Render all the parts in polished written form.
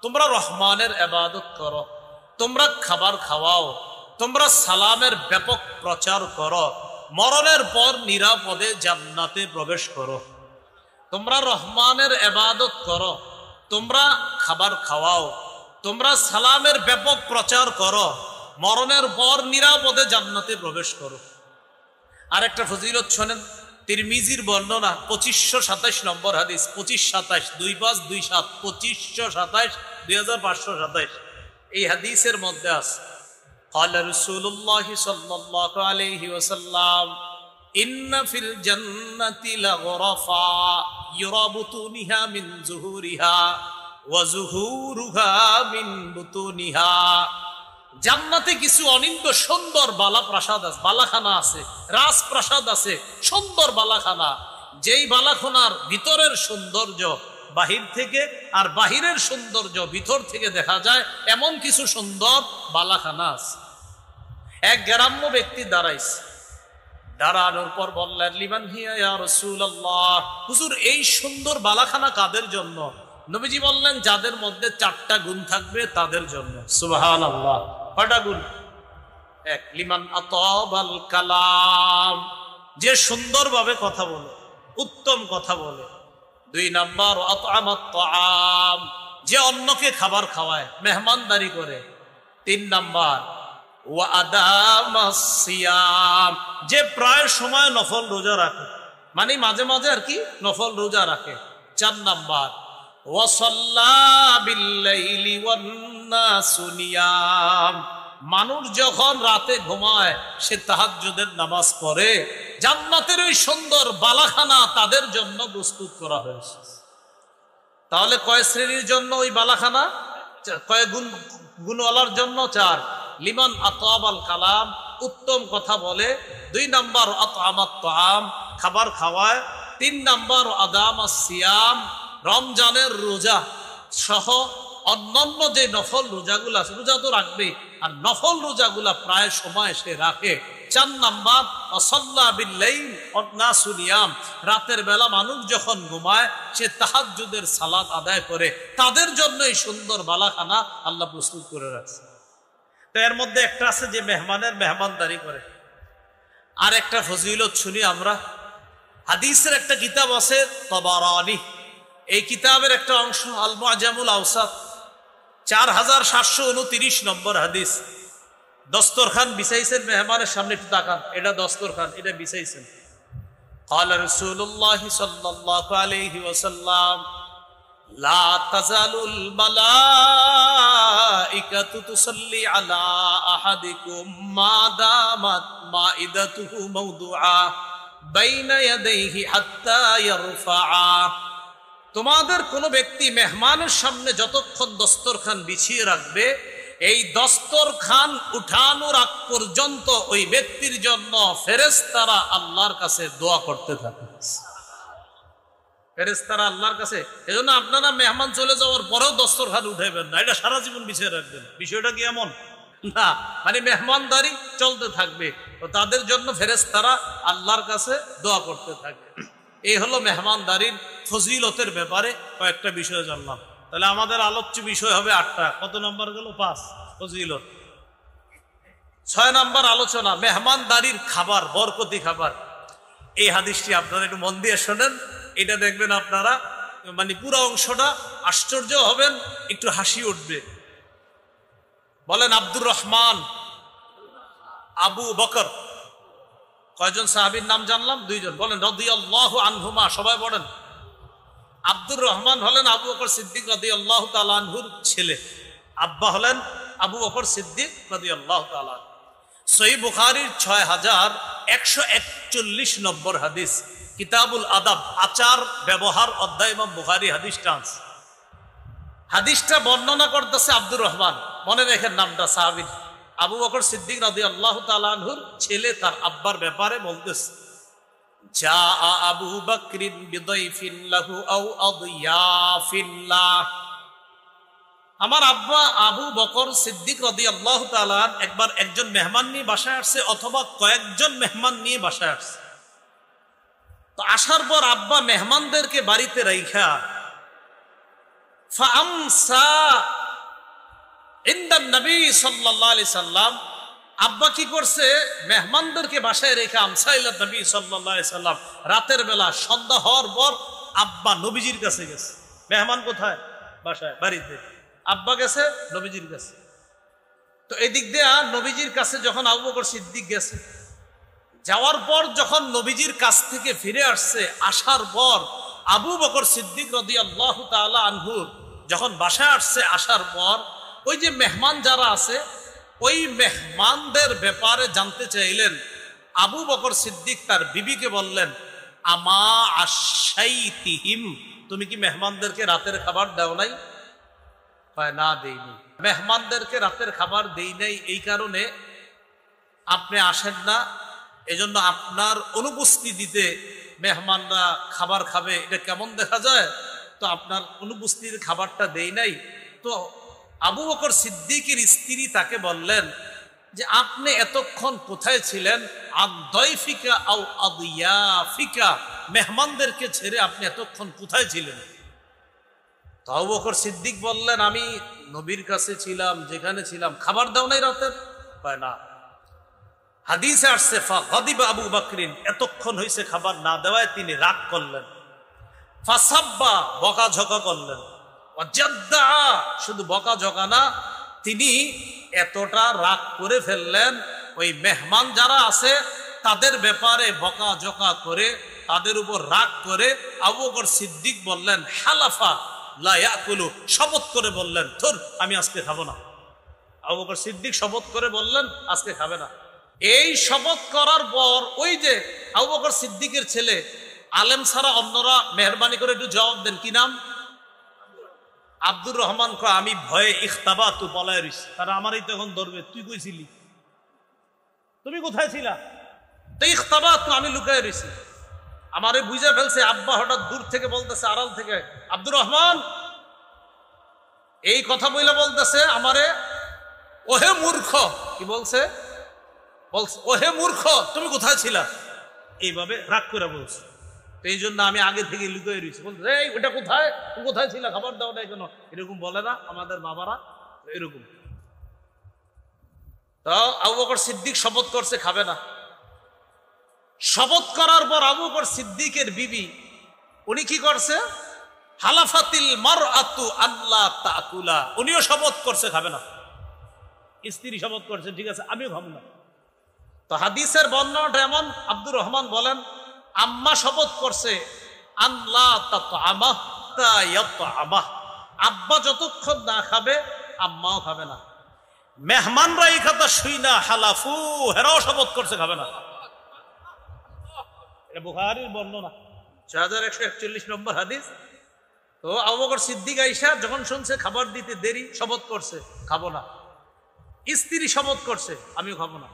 তোমরা রহমানের ইবাদত করো, তোমরা খাবার খাওয়াও, তোমরা সালামের ব্যাপক প্রচার করো, মরণের পর নিরাপদে জান্নাতে প্রবেশ করো। তোমরা রহমানের ইবাদত করো, তোমরা খাবার খাওয়াও, তোমরা সালামের ব্যাপক প্রচার করো, মরণের পর নিরাপদে জান্নাতে প্রবেশ করো। আরেকটা ফজিলত শোনেন, তিরমিজির বর্ণনা 2527 নম্বর হাদিস, 2527 2527 2527 2527 এই হাদিসের মধ্যে আছে قال رسول الله صلى الله عليه وسلم إن في الجنة لغرفا يرى بطونها من ظهورها وظهورها من بطونها। জান্নাতে কিছু অনিন্দ সুন্দর বালাপ্রাসাদ আছে, বালাখানা আছে, রাজপ্রাসাদ আছে, সুন্দর বালাখানা, যেই বালাখানার ভিতরের সৌন্দর্য বাহির থেকে আর বাহিরের সৌন্দর্য ভিতর থেকে দেখা যায়, এমন কিছু সুন্দর বালাখানা আছে। এক গ্রাম্য ব্যক্তি দাঁড়াইছে, দাঁড়ানোর পর বললেন, লিমান হিয়া ইয়া রাসূলুল্লাহ, হুজুর এই সুন্দর বালাখানা কাদের জন্য? নবীজি বললেন, যাদের মধ্যে 4টা গুণ থাকবে তাদের জন্য। সুবহানাল্লাহ। কয়টা গুণ? এক, লিমান আতাবাল কালাম, যে সুন্দরভাবে কথা বলে, উত্তম কথা বলে। 2 নাম্বার আতআমাত তাআম, যে অন্যকে খাবার খাওয়ায়, মেহমানদারি করে। 3 নাম্বার ওয়া আদামাস সিয়াম, যে প্রায় সময় নফল রোজা রাখে, মানে মাঝে মাঝে আর কি নফল রোজা রাখে। 4 নাম্বার ওয়া সাল্লা বিল লাইলি ওয়ান নাসু নিয়াম, মানুষ যখন রাতে ঘুমায় সে তাহাজ্জুদের নামাজ পড়ে। জান্নাতের ওই সুন্দর বালাখানা তাদের জন্য প্রস্তুত করা হয়েছে। তাহলে কয় শ্রেণীর জন্য ওই বালাখানা? কয় গুণওয়ালার জন্য? 4। লিমান আতাবাল কালাম, উত্তম কথা বলে। 2 নাম্বার আতআমাত তাআম, খাবার খাওয়ায়। 3 নাম্বার আদামাস সিয়াম, রমজানের রোজা সহ অন্যান্য যে নফল রোজাগুলা আছে, রোজা তো রাখবে, আর নফল রোজাগুলা প্রায় সময় সে রাখে। 4 নাম্বার সাল্লা বিল লাইল ওয়ান নাসু নিয়াম, রাতের বেলা মানুষ যখন ঘুমায় সে তাহাজ্জুদের সালাত আদায় করে। তাদের জন্য এই সুন্দর বালাখানা আল্লাহ প্রস্তুত করে রাখছে। তো এর মধ্যে একটা আছে যে মেহমানের মেহমানদারি করে। আর একটা ফজিলত শুনি আমরা, হাদিসের একটা কিতাব আছে তাবারানী, এই কিতাবের একটা অংশ আল মুআজামুল আওসাত, 4729 নম্বর হাদিস। দস্তরখান বিছাইছেন মেহমানের সামনে, একটু তাকান, এটা দস্তরখান, এটা বিছাইছেন। قال رسول الله صلى الله عليه وسلم لا تزال الملائكة تصلي على أحدكم ما دامت مائدته موضوعا بين يديه حتى يرفعا। তোমাদের কোন ব্যক্তি মেহমানের সামনে যতক্ষণ দস্তরখান বিছিয়ে রাখবে, এই দস্তরখান উঠানোর আগ পর্যন্ত ওই ব্যক্তির জন্য ফেরেশতারা আল্লাহর কাছে দোয়া করতে থাকে। ফেরেশতারা আল্লাহর কাছে, এজন্য আপনারা মেহমান চলে যাওয়ার পরেও দস্তরখান উঠাইবেন না, এটা সারা জীবন বিছিয়ে রাখবেন। বিষয়টা কি এমন না, মানে মেহমানদারি চলতে থাকবে, তো তাদের জন্য ফেরেশতারা আল্লাহর কাছে দোয়া করতে থাকবে। এই হলো মেহমানদারির ফজিলতের ব্যাপারে কয়েকটা বিষয় জানলাম। তাহলে আমাদের আলোচ্য বিষয় হবে 8টা। কত নম্বর গেল? 5 ফজিলত। 6 নম্বর আলোচনা, মেহমানদারির খাবার, বরকতি খাবার। এই হাদিসটি আপনারা একটু মন দিয়ে শোনেন, এটা দেখবেন আপনারা মানে পুরো অংশটা আশ্চর্য হবেন, একটু হাসি উঠবে। বলেন আব্দুর রহমান, আবু বকর, কয়জন সাহাবীর নাম জানলাম? 2 জন। বলেন রাদিয়াল্লাহু আনহুমা, সবাই বলেন। আব্দুর রহমান হলেন আবু বকর সিদ্দিক রাদিয়াল্লাহু তাআলা আনহুর ছেলে, আব্বা হলেন আবু বকর সিদ্দিক রাদিয়াল্লাহু তাআলা। সহিহ বুখারীর 6141 নম্বর হাদিস, কিতাবুল আদাব, আচার ব্যবহার অধ্যায় ইমাম বুখারী হাদিসটা আছে। হাদিসটা বর্ণনা করতেছে আব্দুর রহমান, মনে রেখেন নামটা, সাহাবী আবু বকর সিদ্দিক রাদিয়াল্লাহু তাআলা আনহুর ছেলে, তার আব্বার ব্যাপারে বলতেছে, জা আবু বকরিন বিদাইফিন লাহু আও আদিয়াফিল্লাহ। আমার আব্বা আবু বকর সিদ্দিক রাদিয়াল্লাহু তাআলা একবার একজন মেহমান নিয়ে বাসায় আসছে, অথবা কয়েকজন মেহমান নিয়ে বাসায় আসছে। তো আসার পর আব্বা মেহমানদেরকে বাড়িতে রাইখা ফাআমসা ইনদান নবী সাল্লাল্লাহু আলাইহি সাল্লাম, আব্বা কি করছে, মেহমানদেরকে বাসায় রেখে আমসা ইলা নবী সাল্লাল্লাহু আলাইহি সাল্লাম, রাতের বেলা সন্ধ্যা হওয়ার পর আব্বা নবীজির কাছে গেছে। মেহমান কোথায়? বাসায়, বাড়িতে। আব্বা গেছে নবীজির কাছে। তো এদিক দিয়ে নবীজির কাছে যখন আবু বকর সিদ্দিক গেছে, যাওয়ার পর যখন নবীজির কাছ থেকে ফিরে আসছে, আসার পর আবু বকর সিদ্দিক রাদিয়াল্লাহু তাআলা আনহু যখন বাসায় আসছে, আসার পর ওই যে মেহমান যারা আছে ওই মেহমানদের ব্যাপারে জানতে চাইলেন। আবু বকর সিদ্দিক তার বিবিকে বললেন, আমা আশাইতিহিম, তুমি কি মেহমানদেরকে রাতের খাবার দাও নাই? কয় না, দেইনি। মেহমানদেরকে রাতের খাবার দেই নাই এই কারণে আপনি আসেন না, এজন্য আপনার অনুপস্থিতিতে মেহমানরা খাবার খাবে, এটা কেমন দেখা যায়, তো আপনার অনুপস্থিতিতে খাবারটা দেই নাই। তো আবু বকর সিদ্দিকের স্ত্রী তাকে বললেন যে আপনি এতক্ষণ কোথায় ছিলেন? আদয়ফিকা আও আদিয়াফিকা, মেহমানদেরকে ছেড়ে আপনি এতক্ষণ কোথায় ছিলেন? তো আবু বকর সিদ্দিক বললেন, আমি নবীর কাছে ছিলাম, যেখানে ছিলাম। খাবার দাও নাই রাতের? কয় না। হাদিসে আসছে ফাগাদিবা আবু বকরিন, এতক্ষণ হইছে খাবার না দেওয়ায় তিনি রাগ করলেন। ফাসাব্বা, বকাঝকা করলেন। ওয়াজাদ্দা, শুধু বকাঝকা না, তিনি এতটা রাগ করে ফেললেন, ওই মেহমান যারা আছে তাদের ব্যাপারে বকাঝকা করে, তাদের উপর রাগ করে আবু বকর সিদ্দিক বললেন, হালাফা লা ইয়াকুলু, শপথ করে বললেন, ধুর আমি আজকে খাবো না। আবু বকর সিদ্দিক শপথ করে বললেন আজকে খাবে না। এই শপথ করার পর ওই যে আবু বকর সিদ্দিকের ছেলে, আলেম ছাড়া অন্যরা মেহরবানি করে একটু জবাব দেন, কি নাম? আব্দুর রহমান। আমি ভয়ে ইখতাবা তু পলায় রইছি, তারা আমারই তো এখন ধরবে। তুই কইছিলি? তুমি কোথায় ছিলা? তো ইখতাবা তু, আমি লুকায় রইছি। আমারে বুঝে ফেলছে। আব্বা হঠাৎ দূর থেকে বলতেছে, আড়াল থেকে, আব্দুর রহমান, এই কথা বইলে বলতেছে আমারে, ওহে মূর্খ। কি বলছে? বলছে ওহে মূর্খ, তুমি কোথায় ছিলা? এইভাবে রাগ করে বলছে। তো এই জন্য আমি আগে থেকে লুকিয়ে রয়েছি। বলছে এই ওটা কোথায়, তুমি কোথায় ছিলা, খাবার দাও নাই কেন? এরকম বলে না আমাদের বাবারা, এরকম। তো আবু বকর সিদ্দিক শপথ করছে খাবে না। শপথ করার পর আবু বকর সিদ্দিকের বিবি উনি কি করছে? হালাফাতিল মারআতু আল্লা তাকুলা, উনিও শপথ করছে খাবে না। স্ত্রী শপথ করছে, ঠিক আছে আমিও খাবো না। তো হাদিসের বর্ণনাটা এমন, আব্দুর রহমান বলেন, আম্মা শপথ করছে আল্লাহ তাতআমা হাত্তা ইয়াতআমা, আব্বা যতক্ষণ না খাবে আম্মাও খাবে না। মেহমানরা এই কথা শুই না হালাফু, হেরাও শপথ করছে খাবে না। এটা বুখারীর বর্ণনা, 6141 নম্বর হাদিস। তো আবু বকর সিদ্দিক আয়েশা যখন শুনছে খাবার দিতে দেরি, শপথ করছে খাবো না। স্ত্রী শপথ করছে আমিও খাবো না।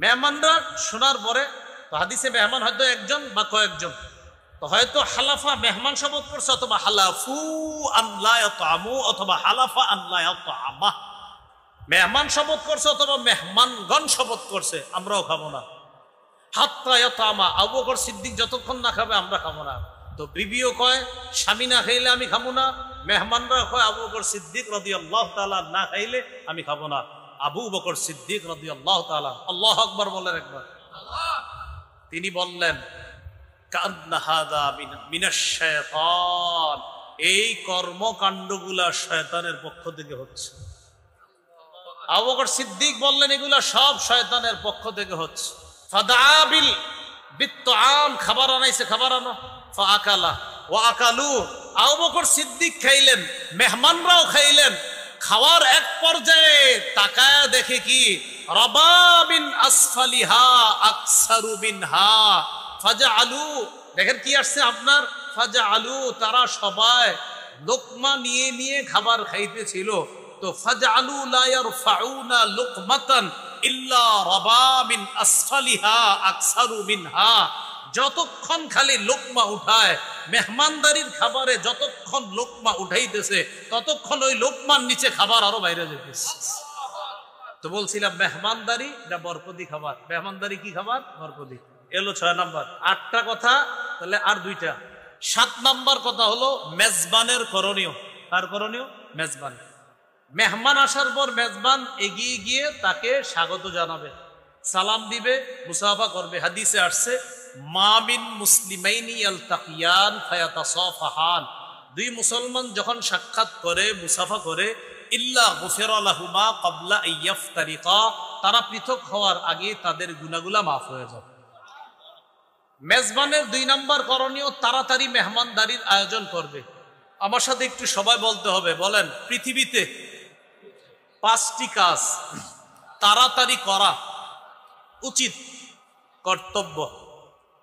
মেহমানরা শোনার পরে, তো হাদিসে মেহমান হয়তো একজন বা কয়েকজন, তো হয়তো হালাফা মেহমান শপথ করছে, অথবা হালাফু আন লা ইয়াতআমু, অথবা হালাফা আন লা ইয়াতআমা, মেহমান শপথ করছে অথবা মেহমানগণ শপথ করছে আমরাও খাবো না। হাত্তা ইয়াতআমা, আবু বকর সিদ্দিক যতক্ষণ না খাবে আমরা খাবো না। তো বিবিও কয় স্বামী না খাইলে আমি খাবো না, মেহমানরা কয় আবু বকর সিদ্দিক রাদিয়াল্লাহু তাআলা না খাইলে আমি খাবো না। আবু বকর সিদ্দিক রাদিয়াল্লাহু তাআলা, আল্লাহু আকবার বলেন একবার। তিনি বললেন, কান্না হাযা মিনাশ শায়তান, এই কর্মকাণ্ডগুলা শয়তানের পক্ষ থেকে হচ্ছে। আবু বকর সিদ্দিক বললেন এগুলা সব শয়তানের পক্ষ থেকে হচ্ছে। ফাদাবিল বিত্তাম, খাবার আনাইছে, খাবার আনো। ফাআকালা ওয়া আকালু, আবু বকর সিদ্দিক খাইলেন, মেহমানরাও খাইলেন। খাওয়ার এক পর্যায়ে তাকায় দেখে কি, রাবাবিন আসফালিহা আকসারু মিনহা ফাজআলু, দেখেন কি আসছে আপনার, ফাজআলু, তারা সবাই লোকমা নিয়ে নিয়ে খাবার খাইতেছিল। তো ফাজআলু লা ইয়ারফাউনা লুকমাতান ইল্লা রাবাবিন আসফালিহা আকসারু মিনহা, যতক্ষণ খালি লোকমা উঠায়, মেহমানদারির খাবারে যতক্ষণ লোকমা উঠাইতেছে ততক্ষণ ওই লোকমার নিচে খাবার আরো বাইরে যেতেছে। তো বলছিলাম মেহমানদারি এটা বরকতি খাবার। মেহমানদারি কি খাবার? বরকতি। এলো 6 নাম্বার। 8টা কথা, তাহলে আর 2টা। 7 নাম্বার কথা হলো মেজবানের করণীয়। কার করণীয়? মেজবান। মেহমান আসার পর মেজবান এগিয়ে গিয়ে তাকে স্বাগত জানাবে, সালাম দিবে, মুসাফা করবে। হাদিসে আসছে মা মিন মুসলিমাইনি ইয়ালতাকিয়ান ফায়াতাসাফাহান, দুই মুসলমান যখন সাক্ষাৎ করে, মুসাফা করে, ইল্লা গুফিরা লাহুমা ক্বাবলা আইয়াফতারিকা, তারা পৃথক হওয়ার আগে তাদের গুনাহগুলো মাফ হয়ে যাবে। মেজবানের 2 নম্বর করণীয় তাড়াতাড়ি মেহমানদারির আয়োজন করবে। আমার সাথে একটু সবাই বলতে হবে, বলেন। পৃথিবীতে 5টি কাজ তাড়াতাড়ি করা উচিত, কর্তব্য।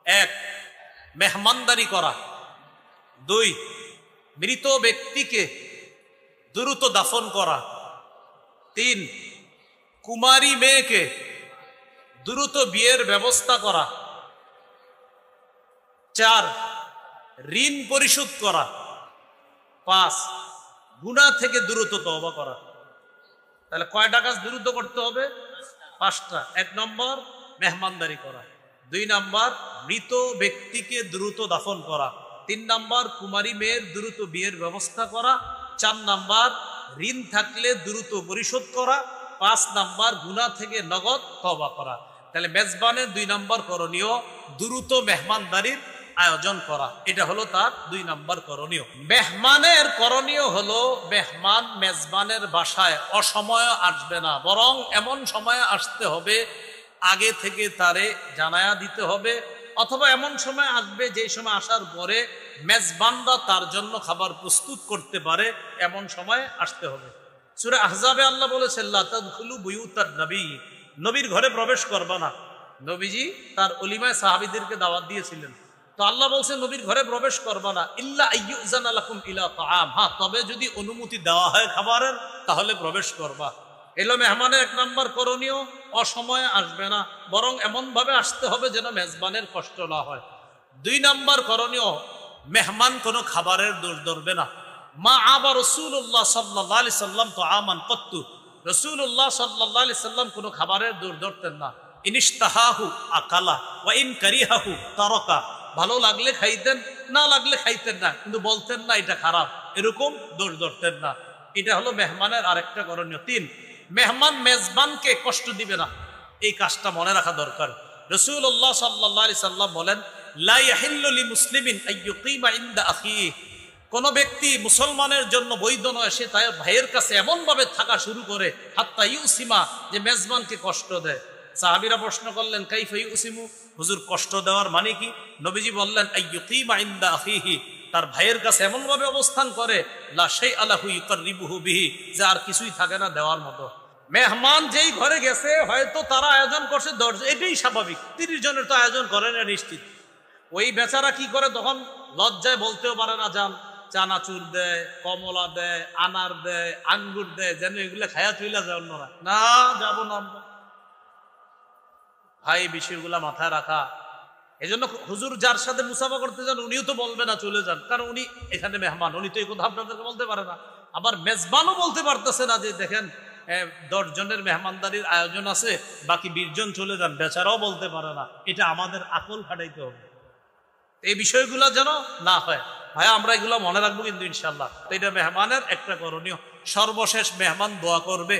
1, মেহমানদারি করা। 2, মৃত ব্যক্তিকে দ্রুত দাফন করা। 3, কুমারী মেয়েকে দ্রুত বিয়ের ব্যবস্থা করা। 4, ঋণ পরিশোধ করা। 5, গুনাহ থেকে দ্রুত তওবা করা। তাহলে কয়টা কাজ দ্রুত করতে হবে? 5টা। 1 নম্বর মেহমানদারি করা, 2 নম্বর মৃত ব্যক্তিকে দ্রুত দাফন করা, 3 নম্বর কুমারী মেয়ের দ্রুত বিয়ের ব্যবস্থা করা, 4 নম্বর ঋণ থাকলে দ্রুত পরিশোধ করা, 5 নম্বর গুনাহ থেকে নগদ তওবা করা। তাহলে মেজবানের 2 নম্বর করণীয় দ্রুত মেহমানদারির আয়োজন করা। এটা হলো তার 2 নম্বর করণীয়। মেহমানের করণীয় হলো মেহমান মেজবানের বাসায় অসময়ে আসবে না, বরং এমন সময়ে আসতে হবে আগে থেকে তারে জানায়া দিতে হবে, অথবা এমন সময় আসবে যে সময় আসার পরে মেজবানরা তার জন্য খাবার প্রস্তুত করতে পারে, এমন সময় আসতে হবে। সূরা আহজাবে আল্লাহ বলেছেন লা তাদখুলু বুয়ুতান নবী, নবীর ঘরে প্রবেশ করবা না। নবীজি তার ওলিমায় সাহাবীদেরকে দাওয়াত দিয়েছিলেন, তো আল্লাহ বলছেন নবীর ঘরে প্রবেশ করবা না, ইল্লা আইয়ুজানা লাকুম ইলা তাআম, হ্যাঁ তবে যদি অনুমতি দেওয়া হয় খাবারের তাহলে প্রবেশ করবা। এলো মেহমানের 1 নম্বর করণীয়, অসময়ে আসবে না, বরং এমন ভাবে আসতে হবে যেন মেজবানের কষ্ট না হয়। 2 নম্বর করণীয়, মেহমান কোনো খাবারের দোষ ধরবে না। মা আবা রাসূলুল্লাহ সাল্লাল্লাহু আলাইহি সাল্লাম তো আমান কত্তু, রাসূলুল্লাহ সাল্লাল্লাহু আলাইহি সাল্লাম কোনো খাবারের দোষ ধরতেন না। ইনিশতাহাহু আকালা ওয়া ইন কারিহাহু তারাকা, ভালো লাগলে খাইতেন, না লাগলে খাইতেন না, কিন্তু বলতেন না এটা খারাপ, এরকম দোষ ধরতেন না। এটা হলো মেহমানের আরেকটা করণীয়। 3, মেহমান মেজবানকে কষ্ট দিবে না, এই কাজটা মনে রাখা দরকার। রাসূলুল্লাহ সাল্লাল্লাহু আলাইহি সাল্লাম বলেন লা ইয়াহিল্লু লিমুসলিমিন আইয়ুকিমা ইনদা আখিহি, কোন ব্যক্তি মুসলমানের জন্য বৈধ নয় সে তার ভাইয়ের কাছে এমন ভাবে থাকা শুরু করে হাত্তা ইউসিমা, যে মেজবানকে কষ্ট দেয়। সাহাবীরা প্রশ্ন করলেন কাইফা ইউসিমু, হুজুর কষ্ট দেওয়ার মানে কি? নবীজি বললেন আইয়ুকিমা ইনদা আখিহি, তার ভাইয়ের কাছে এমন ভাবে অবস্থান করে লা শাইআ লাহু ইউকাররিবুহু বিহি, যে আর কিছুই থাকে না দেওয়ার মতো। মেহমান যেই ঘরে গেছে হয়তো তারা আয়োজন করছে 10, এটাই স্বাভাবিক, 30 জনের তো আয়োজন করে না নিশ্চিত। ওই বেচারা কি করে তখন লজ্জায় বলতেও পারে না, যান চানাচুর দেয়, কমলা দেয়, আনার দেয়, আঙ্গুর দেয়, যেন এগুলো খায়া চইলা যায় অন্যরা, না যাবো না আমরা। ভাই বিষয়গুলা মাথায় রাখা। এই জন্য হুজুর যার সাথে মুসাফা করতে যান উনিও তো বলবে না চলে যান, কারণ উনি এখানে মেহমান, উনি তো এই কথা আপনাদেরকে বলতে পারে না। আবার মেজবানও বলতে পারতেছে না যে দেখেন 10 জনের মেহমানদারির আয়োজন আছে, বাকি 20 জন চলে যান, বেচারাও বলতে পারে না। এটা আমাদের আকল খাটাইতে হবে, এই বিষয়গুলো যেন না হয়। ভাই আমরা এগুলো মনে রাখবো কিন্তু ইনশাল্লাহ। তো এটা মেহমানের একটা করণীয়। সর্বশেষ মেহমান দোয়া করবে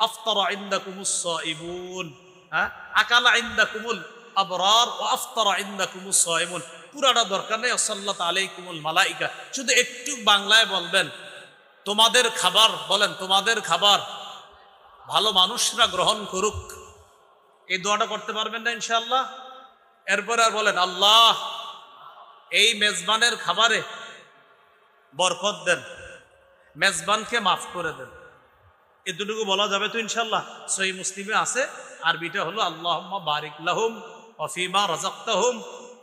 আফতারা ইনদাকুমুস সাইবুন, হ্যাঁ আকালা ইনদাকুমুল আবরার ওয়া আফতারা ইনদাকুমুস সাইমুন, পুরাটা দরকার নেই সাল্লাত আলাইকুমুল মালাইকা, শুধু একটু বাংলায় বলবেন তোমাদের খাবার, বলেন তোমাদের খাবার ভালো মানুষরা গ্রহণ করুক, এই দোয়াটা করতে পারবেন না ইনশাআল্লাহ? এরপরে আর বলেন আল্লাহ এই মেজবানের খাবারে বরকত দেন, মেজবানকে মাফ করে দেন, এতটুকু বলা যাবে তো ইনশাআল্লাহ? সহিহ মুসলিমে আছে, আরবিটা হলো আল্লাহুম্মা বারিক লাহুম ওয়া ফিমা রাযাকতাহুম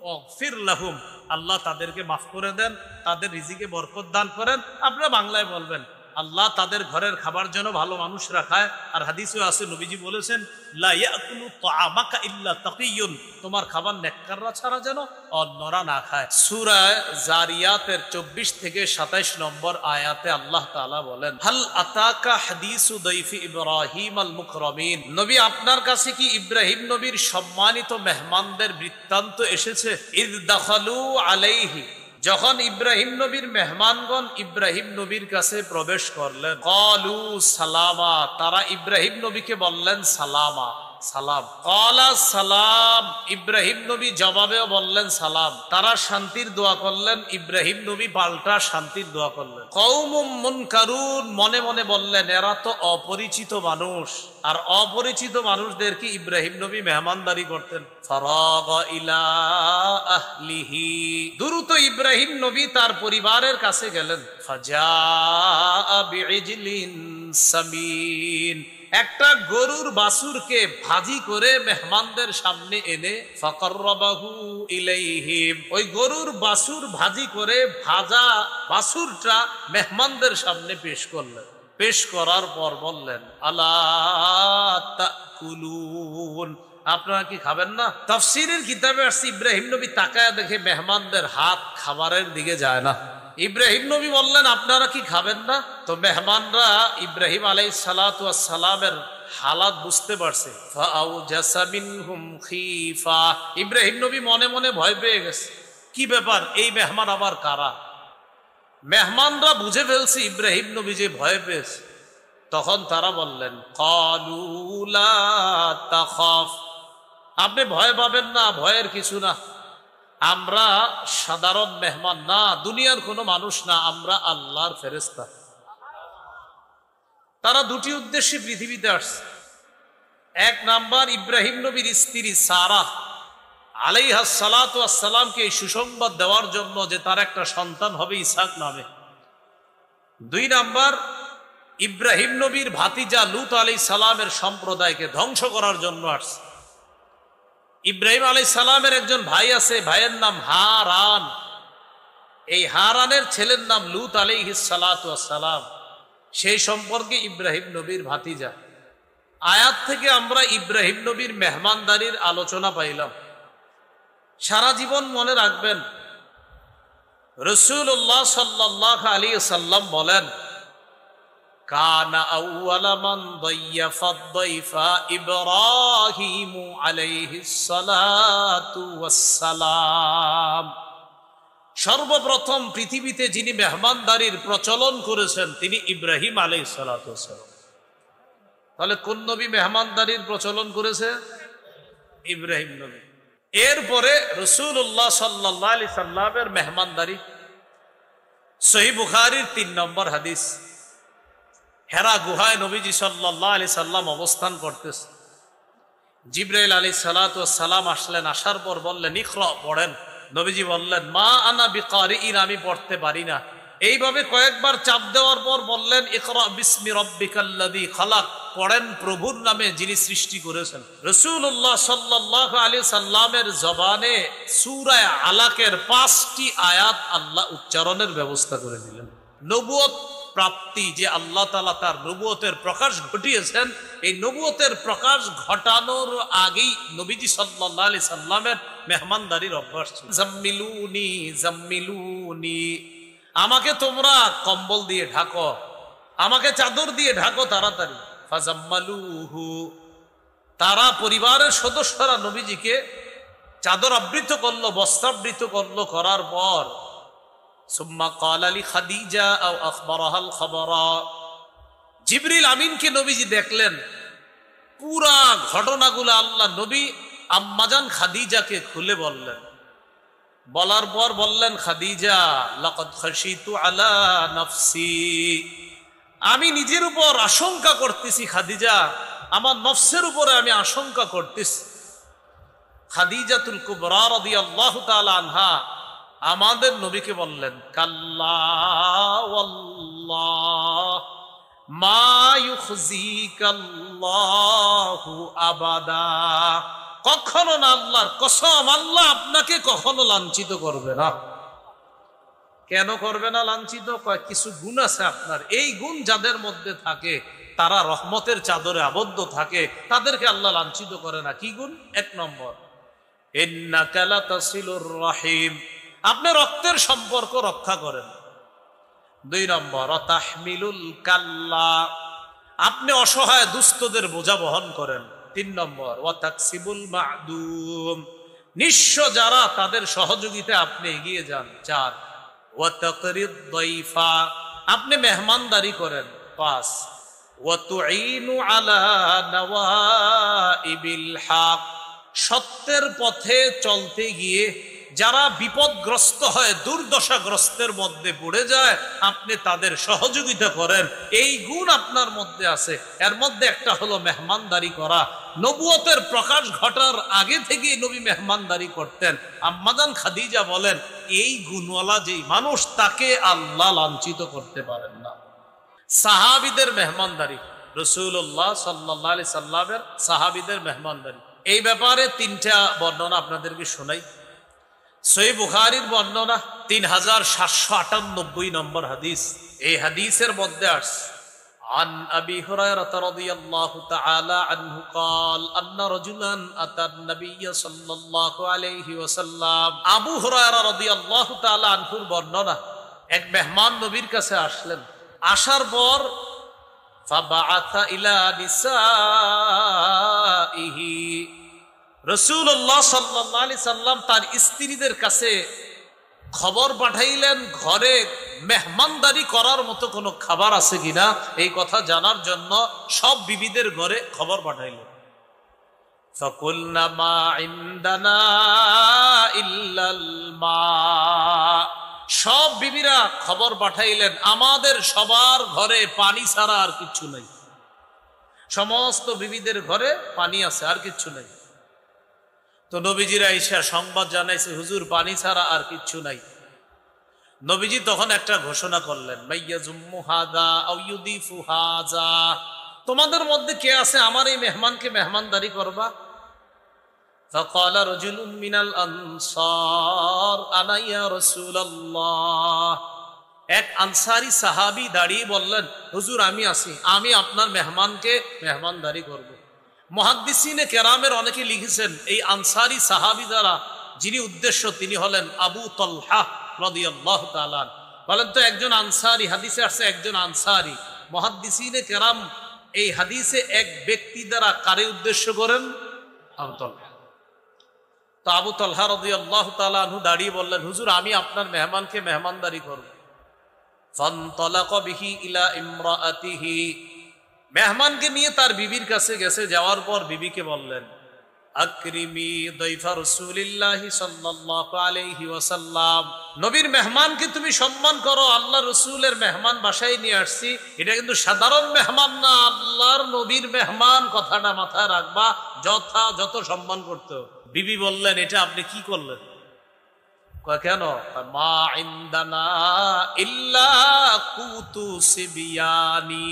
ওয়াগফির লাহুম, আল্লাহ তাদেরকে মাফ করে দেন, তাদের রিজিকে বরকত দান করেন। আপনারা বাংলায় বলবেন আল্লাহ তাদের ঘরের খাবার যেন ভালো মানুষরা খায়। আর হাদিসে আছে নবীজি বলেছেন লা ইয়াকুলু তাআমাকা ইল্লা তাকিয়ুন, তোমার খাবার নেককাররা ছাড়া যেন অন্যরা না খায়। সূরা জারিয়াতের 24 থেকে 27 নম্বর আয়াতে আল্লাহ তাআলা বলেন হাল আতাকা হাদিসু দাইফি ইব্রাহিম আল মুকরামিন, নবী আপনার কাছে কি ইব্রাহিম নবীর সম্মানিত মেহমানদের বৃত্তান্ত এসেছে? ইয দাখালু আলাইহি, যখন ইব্রাহিম নবীর মেহমানগণ ইব্রাহিম নবীর কাছে প্রবেশ করলেন, ক্বালু সালামা, তারা ইব্রাহিম নবীকে বললেন সালামা, সালাম। ক্বালা সালাম, ইব্রাহিম নবী জবাবেও বললেন সালাম। তারা শান্তির দোয়া করলেন, ইব্রাহিম নবী পাল্টা শান্তির দোয়া করলেন। কওমুম মুনকারুন, মনে মনে বললেন এরা তো অপরিচিত মানুষ, আর অপরিচিত মানুষদেরকে ইব্রাহিম নবী মেহমানদারি করতেন। ফারাগা ইলা আহলিহি, দ্রুত ইব্রাহিম নবী তার পরিবারের কাছে গেলেন। ফাজাআ বিইজলিন সামিন, একটা গরুর বাছুরকে ভাজি করে মেহমানদের সামনে এনে ফাকাররাবাহু ইলাইহিম, ওই গরুর বাছুর ভাজি করে ভাজা বাছুরটা মেহমানদের সামনে পেশ করলেন। পেশ করার পর বললেন আলা তাকুলুন, আপনারা কি খাবেন না? তাফসীরের কিতাবে আসছে ইব্রাহিম নবী তাকায়া দেখে মেহমানদের হাত খাবারের দিকে যায় না। ইব্রাহিম নবী বললেন আপনারা কি খাবেন না? তো মেহমানরা ইব্রাহিম আলাইহিস সালাতু ওয়াস সালামের হালাত বুঝতে পারছে। ফাআউজাসা মিনহুম খিফা, ইব্রাহিম নবী মনে মনে ভয় পেয়ে গেছে, কি ব্যাপার, এই মেহমান আবার কারা? মেহমানরা বুঝে ফেলছে ইব্রাহিম নবী যে ভয় পেয়েছে। তখন তারা বললেন ক্বালু লা তাখাফ, আপনি ভয় পাবেন না, ভয়ের কিছু না, আমরা সাধারণ মেহমান না, দুনিয়ার কোনো মানুষ না, আমরা আল্লাহর ফেরেশতা। তারা দুটি উদ্দেশ্যে পৃথিবীতে আসছে। এক নাম্বার, ইব্রাহিম নবীর স্ত্রী সারা আলাইহাস সালাতু ওয়াস সালামকে এই সুসংবাদ দেওয়ার জন্য যে তার একটা সন্তান হবে ইসহাক নামে। দুই নাম্বার, ইব্রাহিম নবীর ভাতিজা লূত আলাইহিস সালামের সম্প্রদায়কে ধ্বংস করার জন্য আসছে। ইব্রাহিম আলাইহিস সালামের একজন ভাই আছে, ভাইয়ের নাম হারান। এই হারানের ছেলের নাম লূত আলাইহিস সালাতু ওয়াস সালাম, সেই সম্পর্কে ইব্রাহিম নবীর ভাতিজা। আয়াত থেকে আমরা ইব্রাহিম নবীর মেহমানদারির আলোচনা পাইলাম। সারা জীবন মনে রাখবেন, রাসূলুল্লাহ সাল্লাল্লাহু আলাইহি ওয়াসাল্লাম বলেন কানা আউয়ালা মান দাইয়াফা দাইফা ইব্রাহিম আলাইহিস সালাতু ওয়াস সালাম, সর্বপ্রথম পৃথিবীতে যিনি মেহমানদারির প্রচলন করেছেন তিনি ইব্রাহিম আলাইহিস সালাতু ওয়াস সালাম। তাহলে কোন নবী মেহমানদারির প্রচলন করেছে? ইব্রাহিম নবী। এরপরে রাসূলুল্লাহ সাল্লাল্লাহু আলাইহি সাল্লামের মেহমানদারি। সহিহ বুখারীর 3 নম্বর হাদিস, হেরা গুহায় নবীজি সাল্লাল্লাহু আলাইহি সাল্লাম অবস্থান করতেছে। জিবরাইল আলাইহিস সালাতু ওয়াস সালাম আসলেন, আসার পর বললেন ইকরা, পড়েন। নবীজি বললেন মা আনা বিকারিইন, আমি পড়তে পারি না। এইভাবে কয়েকবার চাপ দেওয়ার পর বললেন ইকরা বিসমি রাব্বিকাল্লাযী খালাক, পড়েন প্রভুর নামে যিনি সৃষ্টি করেছেন। রাসূলুল্লাহ সাল্লাল্লাহু আলাইহি সাল্লামের জবানে সূরা আলাকের 5টি আয়াত আল্লাহ উচ্চারণের ব্যবস্থা করে দিলেন। নবুয়ত প্রাপ্তি, যে আল্লাহ তাআলা তার নবুয়তের প্রকাশ ঘটিয়েছেন, এই নবুয়তের প্রকাশ ঘটানোর আগেই নবীজি সাল্লাল্লাহু আলাইহি সাল্লামের মেহমানদারির অভ্যাস ছিল। জাম্মিলুনি জাম্মিলুনি, আমাকে তোমরা কম্বল দিয়ে ঢাকো, আমাকে চাদর দিয়ে ঢাকো তাড়াতাড়ি। ফাজাম্মালুহু, তারা পরিবারের সদস্যরা নবীজিকে চাদর আবৃত করলো, বস্ত্রাবৃত করলো। করার পর সুম্মা ক্বালা লি খাদিজা আও আখবারাহাল খবরা, জিবরিল আমিনকে নবীজি দেখলেন, পুরা ঘটনাগুলো আল্লাহ নবী আম্মাজান খাদিজাকে খুলে বললেন। বলার পর বললেন খাদিজা লাকাদ খাশিতু আলা নাফসি, আমি নিজের উপর আশঙ্কা করতেছি খাদিজা, আমার নফসের উপরে আমি আশঙ্কা করতেছি। খাদিজাতুল কুবরা রাদিয়াল্লাহু তাআলা আনহা আমাদের নবীকে বললেন কাল্লা ওয়াল্লাহ মা ইউখজিকাল্লাহু আবাদা, কখনো না, আল্লাহর কসম, আল্লাহ আপনাকে কখনো লাঞ্ছিত করবে না। কেন করবে না লাঞ্ছিত? কিছু গুণ আছে আপনার, এই গুণ যাদের মধ্যে থাকে তারা রহমতের চাদরে আবদ্ধ থাকে, তাদেরকে আল্লাহ লাঞ্ছিত করে না। কি গুণ? 1 নম্বর ইন্নাকা লাতাসিলুর রাহিম, আপনি রক্তের সম্পর্ক রক্ষা করেন। 2 নম্বর তাহমিলুল কাল্লা, আপনি অসহায় দুস্থদের বোঝা বহন করেন। 3 নম্বর ওয়া তাকসিবুল মা'দুম, নিঃস্ব যারা তাদের সহযোগিতা আপনি এগিয়ে যান। 4 ওয়া তাকরিদ দাইফা, আপনি মেহমানদারি করেন। 5 ওয়া তুঈনু আলা নওয়াইবিল হক, সত্যের পথে চলতে গিয়ে যারা বিপদগ্রস্ত হয়, দুর্দশাগ্রস্তের মধ্যে পড়ে যায়, আপনি তাদের সহযোগিতা করেন। এই গুণ আপনার মধ্যে আছে। এর মধ্যে একটা হলো মেহমানদারি করা। নবুয়তের প্রকাশ ঘটার আগে থেকেই নবী মেহমানদারি করতেন। আম্মাজান খাদিজা বলেন, এই গুণওয়ালা যেই মানুষ, তাকে আল্লাহ লাঞ্ছিত করতে পারেন না। সাহাবীদের মেহমানদারি, রাসূলুল্লাহ সাল্লাল্লাহু আলাইহি সাল্লামের সাহাবীদের মেহমানদারি, এই ব্যাপারে 3টা বর্ণনা আপনাদেরকে শোনাই। সহিহ বুখারীর বর্ণনা 3798 নম্বর হাদিস। এই হাদিসের মধ্যে আসছে, عن أبي هريرة رضي الله تعالى عنه قال أن رجلا أتى النبي صلى الله عليه وسلم। আবু হুরায়রা রাদিয়াল্লাহু তাআলা আনহুর বর্ণনা, এক মেহমান নবীর কাছে আসলেন। আসার পর ফাবাআথা ইলা নিসাইহি, রাসূলুল্লাহ সাল্লাল্লাহু আলাইহি সাল্লাম তার স্ত্রীদের কাছে খবর পাঠাইলেন, ঘরে মেহমানদারি করার মতো কোনো খাবার আছে কিনা এই কথা জানার জন্য সব বিবিদের ঘরে খবর পাঠাইলেন। ফাকুলনা মা ইনদানা ইল্লাল মা, সব বিবিরা খবর পাঠাইলেন, আমাদের সবার ঘরে পানি ছাড়া আর কিচ্ছু নাই। সমস্ত বিবিদের ঘরে পানি আছে, আর কিচ্ছু নাই। তো নবীজিরা আইসা সংবাদ জানাইছে, হুজুর পানি ছাড়া আর কিচ্ছু নাই। নবীজি তখন একটা ঘোষণা করলেন, মাইয়াজুম্মু হাদা আও ইউদিফু হাযা, তোমাদের মধ্যে কে আছে আমার এই মেহমানকে মেহমানদারি করবা? ফাকালা রাজুলুম মিনাল আনসার আনা ইয়া রাসূলুল্লাহ, এক আনসারী সাহাবী দাঁড়িয়ে বললেন, হুজুর আমি আছি, আমি আপনার মেহমানকে মেহমানদারি করব। মুহাদ্দিসিনে কেরামের অনেকে লিখেছেন, এই আনসারী সাহাবী দ্বারা যিনি উদ্দেশ্য, তিনি হলেন আবু তালহা রাদিয়াল্লাহু তাআলা। বলেন তো একজন আনসারী, হাদিসে আসছে একজন আনসারী। মুহাদ্দিসিনে কেরাম এই হাদিসে এক ব্যক্তি দ্বারা কারে উদ্দেশ্য করেন? আবু তালহা। তো আবু তালহা রাদিয়াল্লাহু তাআলা আনহু দাঁড়িয়ে বললেন, হুজুর আমি আপনার মেহমানকে মেহমানদারি করব। ফানতালাকা বিহি ইলা ইমরাআতিহি, মেহমানকে নিয়ে তার বিবির কাছে গেছে। যাওয়ার পর বিবিকে বললেন, আকরিমি দাইফা রাসূলিল্লাহি সাল্লাল্লাহু আলাইহি ওয়াসাল্লাম, নবীর মেহমানকে তুমি সম্মান করো। আল্লাহ রাসূলের মেহমান বাসায় নিয়ে আসছি, এটা কিন্তু সাধারণ মেহমান না, আল্লাহর নবীর মেহমান, কথাটা মাথায় রাখবা, যত সম্মান করতে হবে। বিবি বললেন, এটা আপনি কি করলেন? কেন? মা ইনদানা ইল্লা কুতু সিবিয়ানি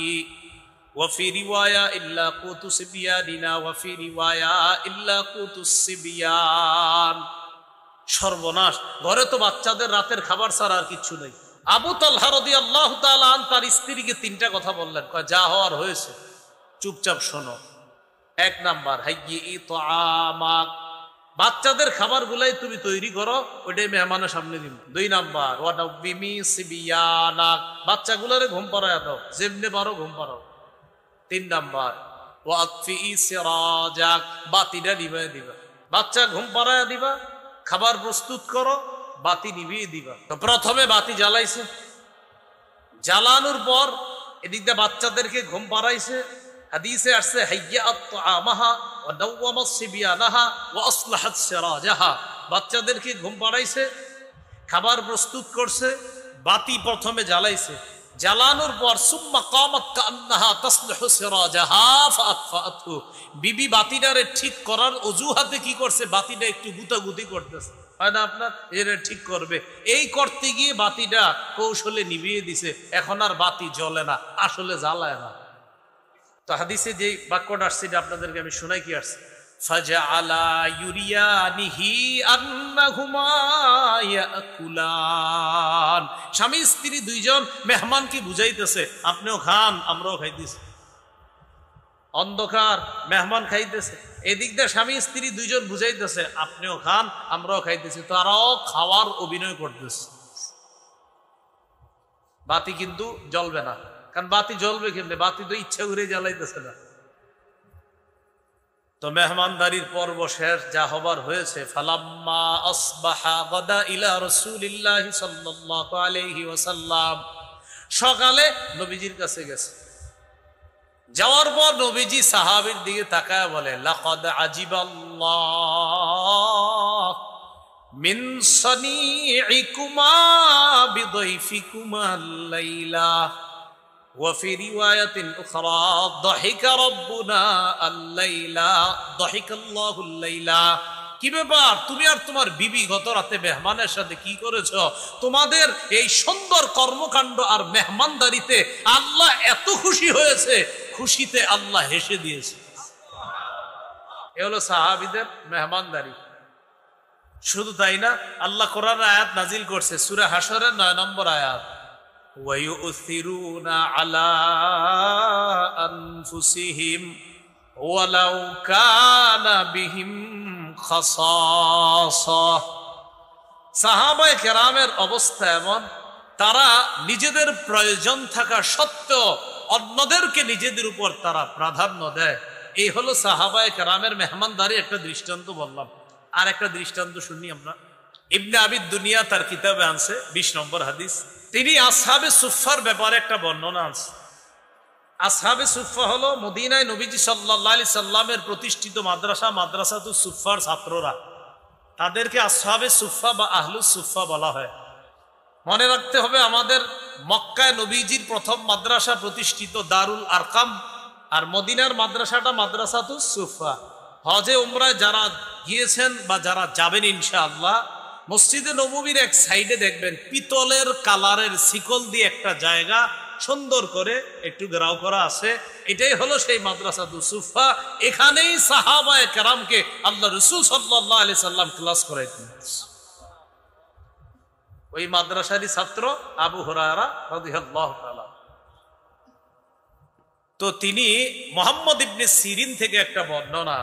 ওয়াফি রিওয়ায়া ইল্লা কুতু সিবিয়ানিনা ওয়াফি রিওয়ায়া ইল্লা কুতু সিবিয়ান। সর্বনাশ, ঘরে তো বাচ্চাদের রাতের খাবার ছাড়া আর কিচ্ছু নেই। আবু তালহা রাদিয়াল্লাহু তাআলা আন তার স্ত্রীকে 3টা কথা বললেন, যা হওয়ার হয়েছে চুপচাপ শোনো। 1 নাম্বার, হাইয়্যি তাআমাক, বাচ্চাদের খাবার গুলাই তুমি তৈরি করো, ওইটাই মেহমানের সামনে দিব। 2 নাম্বার, ওয়ানাবিমি সিবিয়ানাক, বাচ্চাগুলোরে ঘুম পাড়ায় দাও, যেমনি পারো ঘুম পাড়াও। 3 নাম্বার, ওয়াকফি সিরাজাক, বাতিটা নিভিয়ে দিবা। বাচ্চা ঘুম পাড়ায় দিবা, খাবার প্রস্তুত করো, বাতি নিভিয়ে দিবা। তো প্রথমে বাতি জ্বালাইছে, জ্বালানোর পর এদিক দিয়ে বাচ্চাদেরকে ঘুম পাড়াইছে। হাদিসে আসছে, হাইয়াত তাআমাহা ওয়া নাওয়ামাস সিবিয়ানাহা ওয়া আসলাহাত সিরাজাহা, বাচ্চাদেরকে ঘুম পাড়াইছে, খাবার প্রস্তুত করছে, বাতি প্রথমে জ্বালাইছে। জ্বালানোর পর সুম্মা কামাত কান্নাহা তাসলিহু সিরাজাহা ফাআতফাআতহু, বিবি বাতিটারে ঠিক করার অজুহাতে কি করছে? বাতিটা একটু গুতাগুতি করতেছে, হয় না আপনার, এরা ঠিক করবে, এই করতে গিয়ে বাতিটা কৌশলে নিভিয়ে দিছে। এখন আর বাতি জ্বলে না, আসলে জ্বালায় না। তো হাদিসে যে বাক্যটা আসছে আপনাদেরকে আমি শোনাই, কি আসছে? ফাজআলা ইউরিয়ানিহি আন্নাহুমা ইয়াকুলান, স্বামী স্ত্রী 2 জন মেহমানকে বুঝাইতেছে, আপনিও খান আমরাও খাইতেছি। অন্ধকার, মেহমান খাইতেছে, এদিক দিয়ে স্বামী স্ত্রী 2 জন বুঝাইতেছে, আপনিও খান আমরাও খাইতেছি। তারাও খাওয়ার অভিনয় করতেছে। বাতি কিন্তু জ্বলবে না, কারণ বাতি জ্বলবে কেমনে? বাতি তো ইচ্ছা করে জ্বালাইতেছে না। তো মেহমানদারির পর্ব শেষ, যা হবার হয়েছে। ফালাম্মা আসবাহা গাদা ইলা রাসূলিল্লাহি সাল্লাল্লাহু আলাইহি ওয়াসাল্লাম, সকালে নবীজির কাছে গেছে। যাওয়ার পর নবীজি সাহাবীর দিকে তাকায় বলে, লাকাদ আজিবাল্লাহ মিন সানিইকুমা বিদাইফিকুমা লাইলা ওয়া ফি রিওয়ায়াতিন উখরা দাহিকা রাব্বুনা আল-লাইলা দাহিকাল্লাহুল লাইলা। কি ব্যাপার, তুমি আর তোমার বিবি গত রাতে মেহমানের সাথে কি করেছো? তোমাদের এই সুন্দর কর্মকাণ্ড আর মেহমানদারিতে আল্লাহ এত খুশি হয়েছে, খুশিতে আল্লাহ হেসে দিয়েছে। এ হলো সাহাবীদের মেহমানদারি। শুধু তাই না, আল্লাহ কোরআন আয়াত নাজিল করছে সূরা হাশরের 9 নম্বর আয়াত, ওয়ায়ুসিরুনা আলা আনফুসিহিম ওয়ালাউ কানা বিহিম খাসাসা। সাহাবায়ে কেরামের অবস্থা এমন, তারা নিজেদের প্রয়োজন থাকা সত্ত্বেও অন্যদেরকে নিজেদের উপর তারা প্রাধান্য দেয়। এই হলো সাহাবায়ে কেরামের মেহমানদারি। একটা দৃষ্টান্ত বললাম, আর একটা দৃষ্টান্ত শুনি আমরা। ইবনে আবিদ দুনিয়া তার কিতাবে আনছে 20 নম্বর হাদিস। তিনি আসহাবে সুফফার ব্যাপারে একটা বর্ণনা আনছে। আসহাবে সুফফা হলো মদিনায় নবীজি সাল্লাল্লাহু আলাইহি সাল্লামের প্রতিষ্ঠিত মাদ্রাসা, মাদ্রাসাতুস সুফফার ছাত্ররা। তাদেরকে আসহাবে সুফফা বা আহলুস সুফফা বলা হয়। মনে রাখতে হবে, আমাদের মক্কায় নবীজির প্রথম মাদ্রাসা প্রতিষ্ঠিত দারুল আরকাম, আর মদিনার মাদ্রাসাটা মাদ্রাসাতুস সুফফা। হজে উমরায় যারা গিয়েছেন বা যারা যাবেন ইনশাআল্লাহ, মসজিদে নববীর এক সাইডে দেখবেন পিতলের কালারের শিকল দিয়ে একটা জায়গা সুন্দর করে একটু ঘেরাও করা আছে। এটাই হলো সেই মাদ্রাসাতুস সুফফা। এখানেই সাহাবায়ে কেরামকে আল্লাহ রাসূল সাল্লাল্লাহু আলাইহি সাল্লাম ক্লাস করাইতেন। ওই মাদ্রাসারই ছাত্র আবু হুরায়রা রাদিয়াল্লাহু তাআলা। তো তিনি মুহাম্মদ ইবনে সিরিন থেকে একটা বর্ণনা,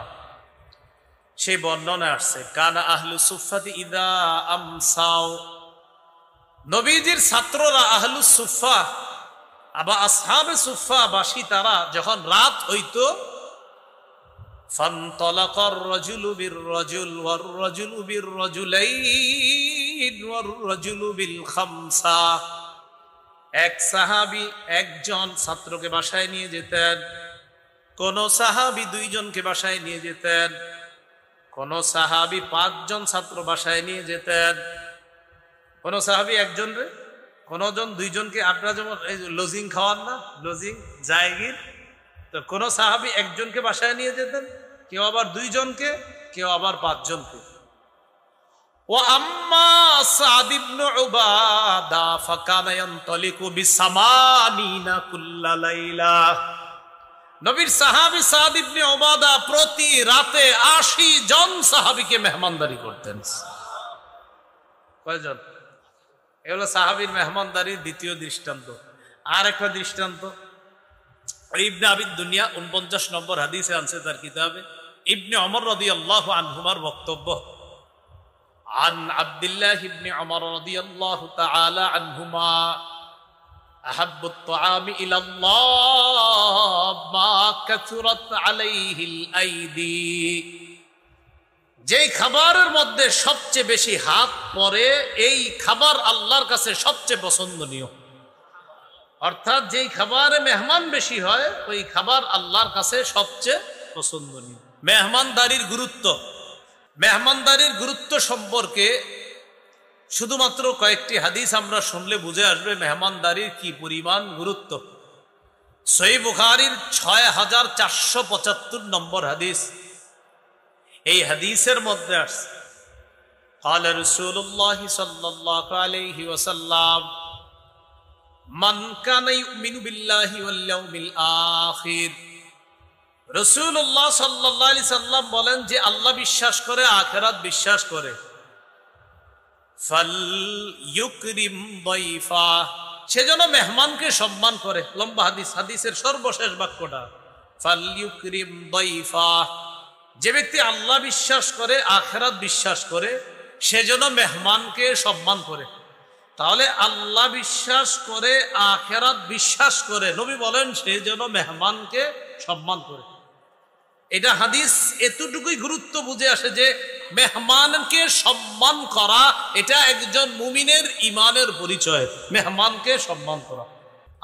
সেই বর্ণনা আসছে, কানা আহলুস সুফফাতি ইদা আমসাও, নবীজির ছাত্ররা আহলুস সুফফা আবা আসহাবে সুফফা বাসী তারা যখন রাত হইতো, ফানতালাকার রাজুলু বির রাজুল ওয়ার রাজুলু বির রাজুলাইন ওয়ার রাজুলু বিল খামসা। এক সাহাবী একজন ছাত্রকে বাসায় নিয়ে যেতেন, কোন সাহাবী 2 জনকে বাসায় নিয়ে যেতেন, কোন সাহাবী 5 জন ছাত্র বাসায় নিয়ে যেতেন, কোন সাহাবী একজন রে, কোন জন 2 জনকে। আপনারা যেমন লজিং খাওয়ান না, লজিং জায়গির, তো কোন সাহাবী একজনকে বাসায় নিয়ে যেতেন, কেউ আবার 2 জনকে, কেউ আবার 5 জনকে। ওয়া আম্মা সাদ ইবনে উবাদা ফাকানা ইয়ানতালিকু বিসামানিনা কুল্লা লাইলা। নবীর সাহাবী সাদ ইবনে উবাদা প্রতি রাতে 80 জন সাহাবীকে মেহমানদারি করতেন। কয়জন? এগুলো সাহাবীর মেহমানদারির দ্বিতীয় দৃষ্টান্ত। আর একটা দৃষ্টান্ত ইবনে আবিদ দুনিয়া 49 নম্বর হাদিসে আনছে তার কিতাবে। ইবনে ওমর রাদিয়াল্লাহু আনহুমার বক্তব্য, আন আব্দুল্লাহ ইবনে ওমর রাদিয়াল্লাহু তাআলা আনহুমা আহাব্বুত তুআমি ইলাল্লাহ মা কাসুরাত আলাইহিল আইদি। যেই খাবারের মধ্যে সবচেয়ে বেশি হাত পড়ে, এই খাবার আল্লাহর কাছে সবচেয়ে পছন্দনীয়। অর্থাৎ যেই খাবারে মেহমান বেশি হয়, ওই খাবার আল্লাহর কাছে সবচেয়ে পছন্দনীয়। মেহমানদারির গুরুত্ব, মেহমানদারির গুরুত্ব সম্পর্কে শুধুমাত্র কয়েকটি হাদিস আমরা শুনলে বুঝে আসবে মেহমানদারির কি পরিমাণ গুরুত্ব। সহিহ বুখারীর 6475 নম্বর হাদিস। এই হাদিসের মধ্যে আসছে, قال رسول الله صلى الله عليه وسلم من كان يؤمن بالله واليوم الآخر। রাসূলুল্লাহ সাল্লাল্লাহু আলাইহি সাল্লাম বলেন, যে আল্লাহ বিশ্বাস করে, আখিরাত বিশ্বাস করে, ফাল ইউকরিম দাইফা, সেজন্য মেহমানকে সম্মান করে। লম্বা হাদিস, হাদিসের সর্বশেষ বাক্যটা ফাল ইউকরিম দাইফা। যে ব্যক্তি আল্লাহ বিশ্বাস করে, আখিরাত বিশ্বাস করে, সেজন্য মেহমানকে সম্মান করে। তাহলে আল্লাহ বিশ্বাস করে, আখিরাত বিশ্বাস করে, নবী বলেন সেজন্য মেহমানকে সম্মান করে। এটা হাদিস এতটুকুই গুরুত্ব বুঝে আসে যে মেহমানকে সম্মান করা এটা একজন মুমিনের ইমানের পরিচয়, মেহমানকে সম্মান করা।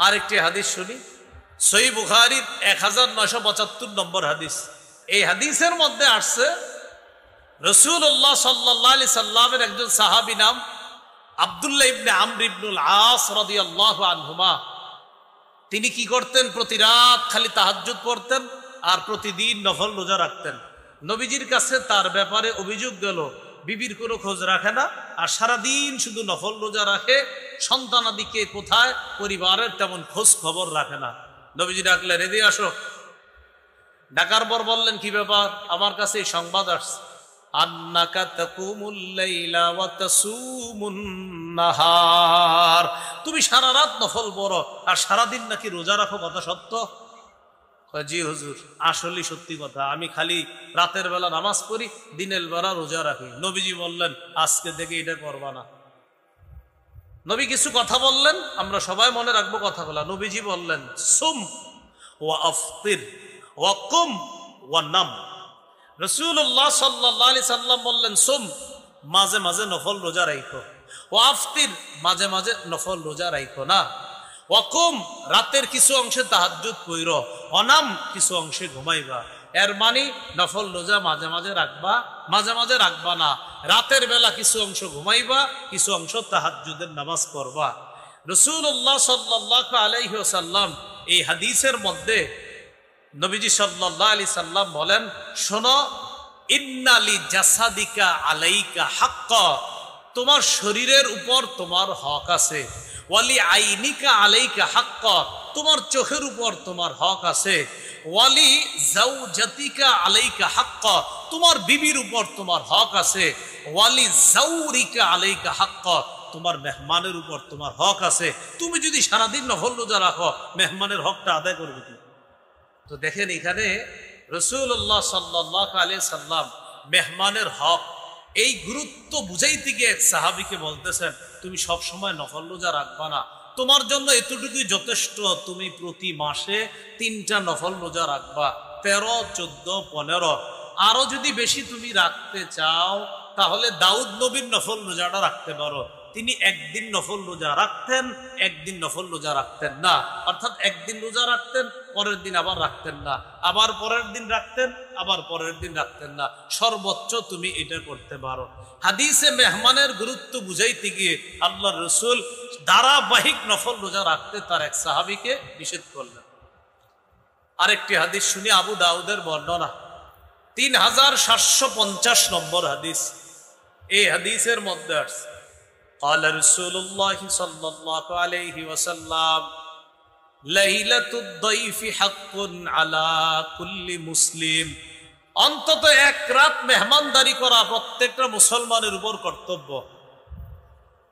আরেকটি হাদিস শুনি, সহিহ বুখারীর 1975 নম্বর হাদিস। এই হাদিসের মধ্যে আসছে রাসূলুল্লাহ সাল্লাল্লাহু আলাইহি সাল্লামের একজন সাহাবী নাম আব্দুল্লাহ ইবনে আমর ইবনুল আস রাদিয়াল্লাহু আনহুমা। তিনি কি করতেন? প্রতি রাত খালি তাহাজ্জুদ পড়তেন আর প্রতিদিন নফল রোজা রাখতেন। নবীজির কাছে তার ব্যাপারে অভিযোগ গেল, বিবির কোনো খোঁজ রাখে না আর সারাদিন শুধু নফল রোজা রাখে, সন্তানাদিকে কোথায়, পরিবারের তেমন খোঁজ খবর রাখে না। নবীজি ডাকলেন, এদিকে আসো। ডাকার পর বললেন, কি ব্যাপার? আমার কাছে এই সংবাদ আসছে, আন্নাকা তাকুমুল লাইলা ওয়া তাসুমুন নাহার, তুমি সারা রাত নফল পড়ো আর সারাদিন নাকি রোজা রাখো, কথা সত্য? জি হুজুর, আসলে সত্যি কথা, আমি খালি রাতের বেলা নামাজ পড়ি, দিনের বেলা রোজা রাখি। নবীজি বললেন, আজকে থেকে এটা করবা না। নবী কিছু কথা বললেন, আমরা সবাই মনে রাখবো কথাগুলা। নবীজি বললেন, সুম ওয়া আফতির ওয়া কুম ওয়া নাম। রাসূলুল্লাহ সাল্লাল্লাহু আলাইহি সাল্লাম বললেন, সুম, মাঝে মাঝে নফল রোজা রাখো, ওয়া আফতির, মাঝে মাঝে নফল রোজা রাখো না, ওয়াকুম, রাতের কিছু অংশে তাহাজ্জুদ পড়ো, অনাম, কিছু অংশে ঘুমাইবা। এর মানে নফল রোজা মাঝে মাঝে রাখবা, মাঝে মাঝে রাখবা না। রাতের বেলা কিছু অংশ ঘুমাইবা, কিছু অংশ তাহাজ্জুদের নামাজ পড়বা। রাসূলুল্লাহ সাল্লাল্লাহু আলাইহি ওয়াসাল্লাম এই হাদিসের মধ্যে নবীজি সাল্লাল্লাহু আলাইহি সাল্লাম বলেন, শোনো, ইন্নালি জাসাদিকা আলাইকা হাক্কা, তোমার শরীরের উপর তোমার হক আছে। ওয়ালি আইনিকা আলাইকা হাক্কা, তোমার চোখের উপর তোমার হক আছে। ওয়ালি জাওজাতিকা আলাইকা হাক্কা, তোমার বিবির উপর তোমার হক আছে। ওয়ালি জাওরিকা আলাইকা হাক্কা, তোমার মেহমানের উপর তোমার হক আছে। তুমি যদি সারাদিন নফল রোজা রাখো, মেহমানের হকটা আদায় করবে কি? তো দেখেন, এখানে রাসূলুল্লাহ সাল্লাল্লাহু আলাইহি সাল্লাম মেহমানের হক এই গুরুত্ব বুঝাইতে গিয়ে এক সাহাবীকে বলতেছেন, তুমি সব সময় নফল রোজা রাখবা না, তোমার জন্য এতটুকুই যথেষ্ট, তুমি প্রতি মাসে 3টা নফল রোজা রাখবা, 13, 14, 15। আরো যদি বেশি তুমি রাখতে চাও তাহলে দাউদ নবীর নফল রোজাটা রাখতে পারো। তিনি একদিন নফল রোজা রাখতেন, একদিন নফল রোজা রাখতেন না, অর্থাৎ একদিন রোজা রাখতেন, পরের দিন আবার রাখতেন না, আবার পরের দিন রাখতেন, আবার পরের দিন রাখতেন না। সর্বোচ্চ তুমি এটা করতে পারো। হাদিসে মেহমানের গুরুত্ব বুঝাইতে গিয়ে আল্লাহর রাসূল ধারাবাহিক নফল রোজা রাখতে তার এক সাহাবীকে নিষেধ করলেন। আরেকটি হাদিস শুনি, আবু দাউদের বর্ণনা, 3750 নম্বর হাদিস। এই হাদিসের মধ্যে আছে, قال رسول الله صلى الله عليه وسلم ليلة الضيف حق على كل مسلم, অন্তত এক রাত মেহমানদারি করা প্রত্যেকটা মুসলমানের উপর কর্তব্য।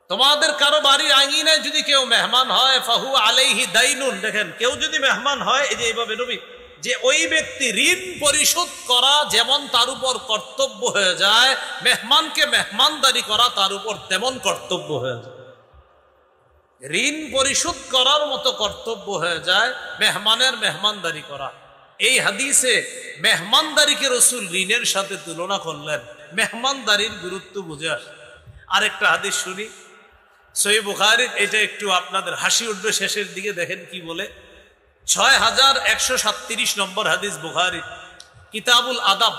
তোমাদের কারো বাড়ির আঙিনায় যদি কেউ মেহমান হয়, ফাহু আলাইহি দাইনুন, দেখেন কেউ যদি মেহমান হয়, এই যে এইভাবে নবী যে ওই ব্যক্তি ঋণ পরিশোধ করা যেমন তার উপর কর্তব্য হয়ে যায়, মেহমানকে মেহমানদারি করা তার উপর তেমন কর্তব্য হয়ে যায়। ঋণ পরিশোধ করার মতো কর্তব্য হয়ে যায় মেহমানের মেহমানদারি করা। এই হাদিসে মেহমানদারিকে রাসূল ঋণের সাথে তুলনা করলেন, মেহমানদারির গুরুত্ব বুঝে আসে। আরেকটা হাদিস শুনি, সহিহ বুখারীর, এটা একটু আপনাদের হাসি উঠবে শেষের দিকে, দেখেন কি বলে। 6137 নম্বর হাদিস, বুখারী কিতাবুল আদাব,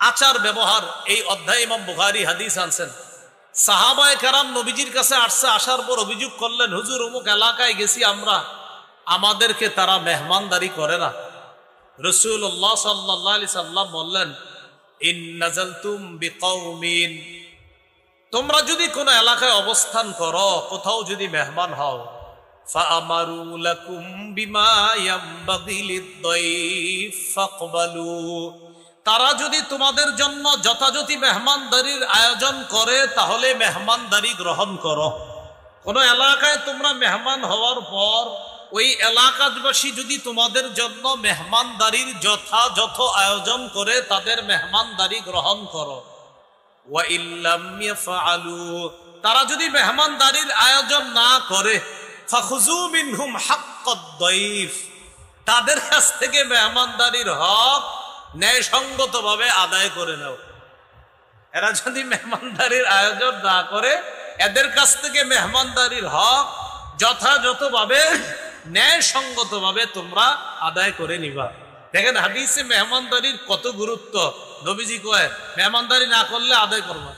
আচার ব্যবহার, এই অধ্যায় ইমাম বুখারী হাদিস আনছেন। সাহাবায়ে কেরাম নবীজির কাছে আসছে, আসার পর অভিযোগ করলেন, হুজুর অমুক এলাকায় গেছি আমরা, আমাদেরকে তারা মেহমানদারি করে না। রাসূলুল্লাহ সাল্লাল্লাহু আলাইহি সাল্লাম বললেন, ইন নাযালতুম বিকাউমিন, তোমরা যদি কোনো এলাকায় অবস্থান করো, কোথাও যদি মেহমান হও, ফাআমারু লাকুম বিমা ইয়ামবাগি লিদ-দাইফ ফাকবালু, তারা যদি তোমাদের জন্য যথাযথ মেহমানদারির আয়োজন করে তাহলে মেহমানদারি গ্রহণ করো। কোন এলাকায় তোমরা মেহমান হওয়ার পর ওই এলাকাবাসী যদি তোমাদের জন্য মেহমানদারির যথাযথ আয়োজন করে, তাদের মেহমানদারি গ্রহণ করো। ওয়া ইল্লাম ইয়াফআলু, তারা যদি মেহমানদারির আয়োজন না করে, ফাখুযু মিনহুম হাক্কাদ দাইফ, তাদের কাছ থেকে মেহমানদারির হক ন্যায়সঙ্গত ভাবে আদায় করে নাও। এরা যদি মেহমানদারির আয়োজন না করে, এদের কাছ থেকে মেহমানদারির হক যথাযথভাবে ন্যায়সঙ্গত ভাবে তোমরা আদায় করে নিবা। দেখেন হাদিসে মেহমানদারির কত গুরুত্ব। নবীজি কয় মেহমানদারি না করলে আদায় করবা।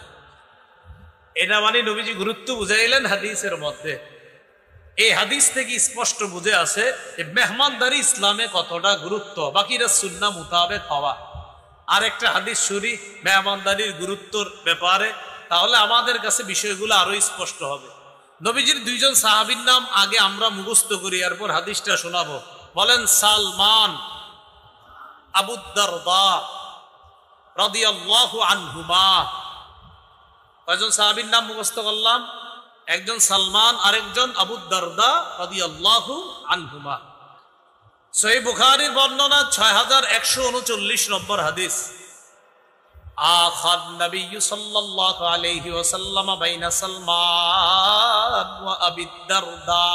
এটা মানে নবীজি গুরুত্ব বুঝাইলেন হাদিসের মধ্যে। এই হাদিস থেকে স্পষ্ট বুঝে আছে যে মেহমানদারি ইসলামে কতটা গুরুত্ব, বাকিরা সুন্নাহ মোতাবেক হওয়া। আর একটা হাদিস শুনি মেহমানদারির গুরুত্বর ব্যাপারে, তাহলে আমাদের কাছে বিষয়গুলো আরো স্পষ্ট হবে। নবীজির দুইজন সাহাবীর নাম আগে আমরা মুখস্থ করি, এরপর হাদিসটা শোনাবো। বলেন সালমান, আবু দারদা রাদিয়াল্লাহু আনহুমা। কয়জন সাহাবীর নাম মুখস্থ করলাম? একজন সালমান, আরেকজন আবু দারদা রাদিয়াল্লাহু আনহুমা। সহিহ বুখারীর বর্ণনা 6139 নম্বর হাদিস। আখাদ নবী সাল্লাল্লাহু আলাইহি ওয়াসাল্লাম বাইনা সালমান ওয়া আবি দারদা।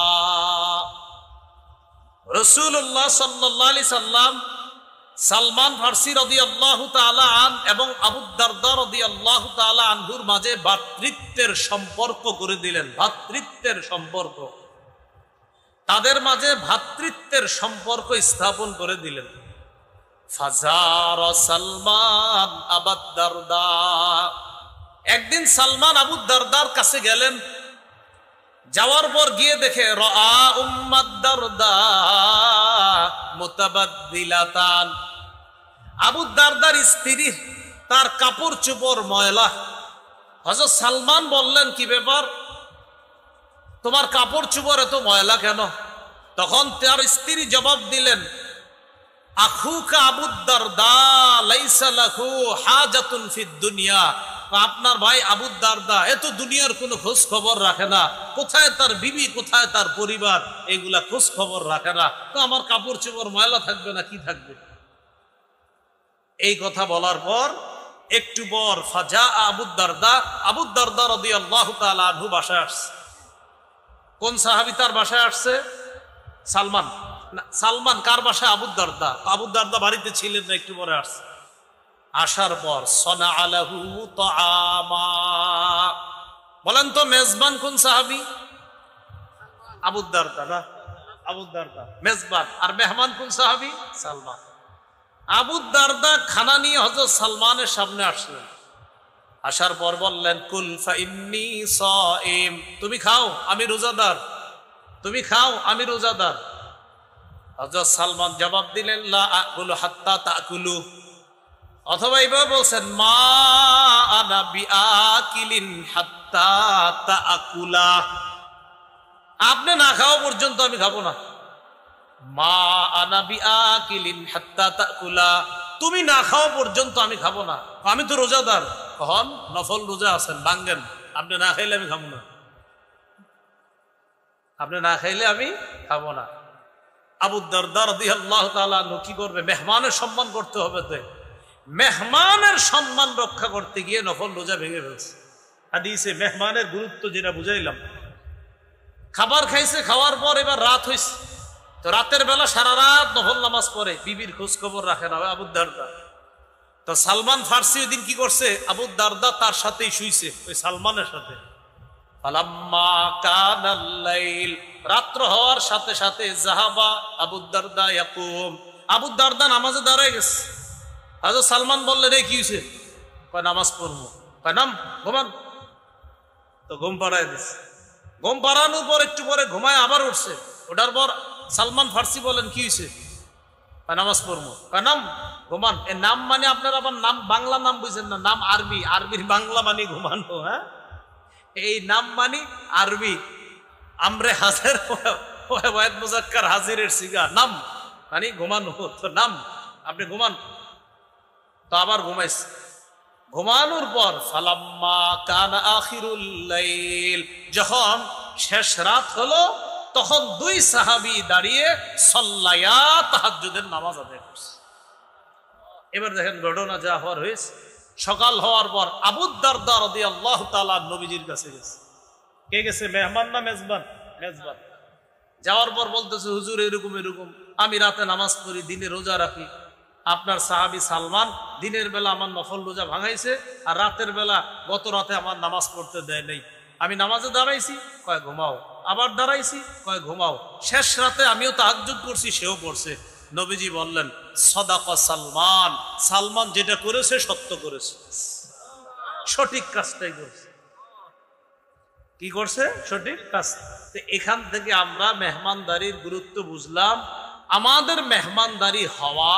রাসূলুল্লাহ সাল্লাল্লাহু আলাইহি সাল্লাম সালমান ফারসি রাদিয়াল্লাহু তাআলা আন এবং আবু দারদা রাদিয়াল্লাহু তাআলা আনহুর মাঝে ভ্রাতৃত্বের সম্পর্ক করে দিলেন। ভ্রাতৃত্বের সম্পর্ক, তাদের মাঝে ভ্রাতৃত্বের সম্পর্ক স্থাপন করে দিলেন। ফাজার সালমান আবু দারদা। একদিন সালমান আবু দারদার কাছে গেলেন। যাওয়ার পর গিয়ে দেখে রাআ উম্মাদ দারদা মুতাবাদদিলাতান। আবু দারদার স্ত্রী তার কাপড় চোপড় ময়লা। হযরত সালমান বললেন কি ব্যাপার, তোমার কাপড় চোপড় এত ময়লা কেন? তখন তার স্ত্রী জবাব দিলেন, আখুকা আবু দারদা লাইসা লাহু হাজাতুন ফিদ দুনিয়া। আপনার ভাই আবু দারদা এত দুনিয়ার কোনো খোঁজ খবর রাখে না, কোথায় তার বিবি, কোথায় তার পরিবার, এগুলা খোঁজ খবর রাখে না, তো আমার কাপড় চোপড় ময়লা থাকবে না কি থাকবে? এই কথা বলার পর একটু পর ফাজা আবু দারদা রাদিয়াল্লাহু তাআলা আনহু বাসায় আসছে। কোন সাহাবী তার বাসায় আসছে? সালমান। সালমান কার বাসায়? আবু দারদা। আবু দারদা বাড়িতে ছিলেন না, একটু পরে আসছে। আসার পর সনা আলাহু তাআমা। বলেন তো মেজবান কোন সাহাবী? আবু দারদা না? আবু দারদা মেজবান। আর মেহমান কোন সাহাবী? সালমান। আবু দারদা খানা নিয়ে হযরত সালমানের সামনে আসলেন। আসার পর বললেন, কুল ফাইন্নী সাইম। তুমি খাও, আমি রোজাদার। তুমি খাও, আমি রোজাদার। হযরত সালমান জবাব দিলেন, লা আকুলু হাত্তা তাকুলু। অথবা এইভাবে বলছেন, মা আনা বিআকিলিন হাত্তা তাকুলা। আপনি না খাওয়া পর্যন্ত আমি খাবো না। মা আনা বিআকিলিন হাত্তা তাকুলা। তুমি না খাওয়া পর্যন্ত আমি খাবো না। আমি তো রোজাদার। কখন নফল রোজা আছেন, ভাঙ্গেন। আপনি না খাইলে আমি খাবো না। আপনি না খাইলে আমি খাবো না। আবু দারদা রাদিয়াল্লাহু তাআলা আনহু কি করবে? মেহমানের সম্মান করতে হবে। তো মেহমানের সম্মান রক্ষা করতে গিয়ে নফল রোজা ভেঙে ফেলছে। হাদিসে মেহমানের গুরুত্ব যেটা বুঝাইলাম। খাবার খাইছে, খাওয়ার পর এবার রাত হয়েছে, তো রাতের বেলা সারা রাত নফল নামাজ পড়ে, বিবির খোঁজ খবর রাখে না আবু দারদা। তো সালমান ফারসি ওই দিন কি করছে? আবু দারদা তার সাথেই শুইছে, ওই সালমানের সাথে। ফালাম্মা কানাল লাইল, রাত্র হওয়ার সাথে সাথে যাহাবা আবু দারদা ইয়াকুম। আবু দারদা নামাজে দাঁড়ায় গেছে। হযরত সালমান বললেন, রে কি হয়েছে? কয় নামাজ পড়বো। কয় নাম, ঘুমান। তো ঘুম পাড়ায় দিছে। ঘুম পাড়ানোর পর একটু পরে ঘুমায় আবার উঠছে। ওঠার পর সালমান ফারসি বলেন, কি হয়েছে? নামাজ পড়বো। কয় নাম, ঘুমান। এ নাম মানে আপনার আবার নাম বাংলা নাম বুঝছেন না, নাম আরবি। আরবির বাংলা মানে ঘুমানো। হ্যাঁ, এই নাম মানে আরবি। আমরে হাজির ওয়াহিদ মুজাক্কার হাজিরের সিগা। নাম মানে ঘুমানো। তো নাম, আপনি ঘুমান। তো আবার ঘুমাইছে। ঘুমানোর পর ফালাম্মা কানা আখিরুল লাইল, যখন শেষ রাত হলো, তখন দুই সাহাবী দাঁড়িয়ে সাল্লায়া তাহাজ্জুদের নামাজ আদায় করছে। এবার দেখেন ঘটনা যা হওয়ার হয়েছে। সকাল হওয়ার পর আবু দারদা রাদিয়াল্লাহু তাআলা নবীজির কাছে গেছে। কে গেছে? মেহমান না মেজবান? মেজবান। যাওয়ার পর বলতেছে, হুজুর এরকম এরকম, আমি রাতে নামাজ পড়ি, দিনে রোজা রাখি, আপনার সাহাবী সালমান দিনের বেলা আমার নফল রোজা ভাঙাইছে, আর রাতের বেলা গত রাতে আমার নামাজ পড়তে দেয় নেই। আমি নামাজে দাঁড়াইছি, কয় ঘুমাও, আবার দাঁড়াইছি, কয় ঘুমাও। শেষ রাতে আমিও তাহাজ্জুদ করছি, সেও পড়ছে। নবীজি বললেন, সাদাকা সালমান, সালমান যেটা করেছে সত্য করেছে, সঠিক কাজটাই করছে। কি করছে? সঠিক কাজ। এখান থেকে আমরা মেহমানদারির গুরুত্ব বুঝলাম। আমাদের মেহমানদারি হওয়া,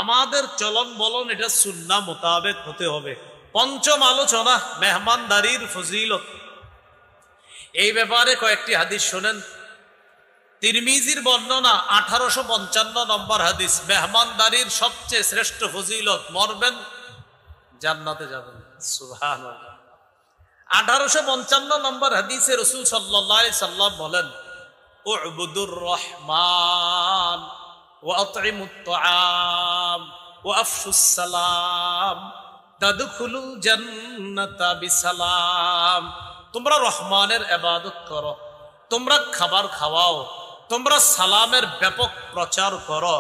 আমাদের চলন বলন এটা সুন্নাহ মোতাবেক হতে হবে। পঞ্চম আলোচনা, মেহমানদারির ফজিলত। এই ব্যাপারে কয়েকটি হাদিস শোনেন। তিরমিজির বর্ণনা 1855 নম্বর হাদিস, মেহমানদারির সবচেয়ে শ্রেষ্ঠ ফজিলত, মরবেন জান্নাতে যাবেন। সুবহানাল্লাহ। 1855 নম্বর হাদিসে রাসূল সাল্লাল্লাহু আলাইহি সাল্লাম বলেন, উ'বুদুর রহমান ওয়া আত'ইমুত তাআম ওয়া আফশুস সালাম তাদখুলুল জান্নাতা বিসালাম। তোমরা রহমানের ইবাদত করো, তোমরা খাবার খাওয়াও, তোমরা সালামের ব্যাপক প্রচার করো,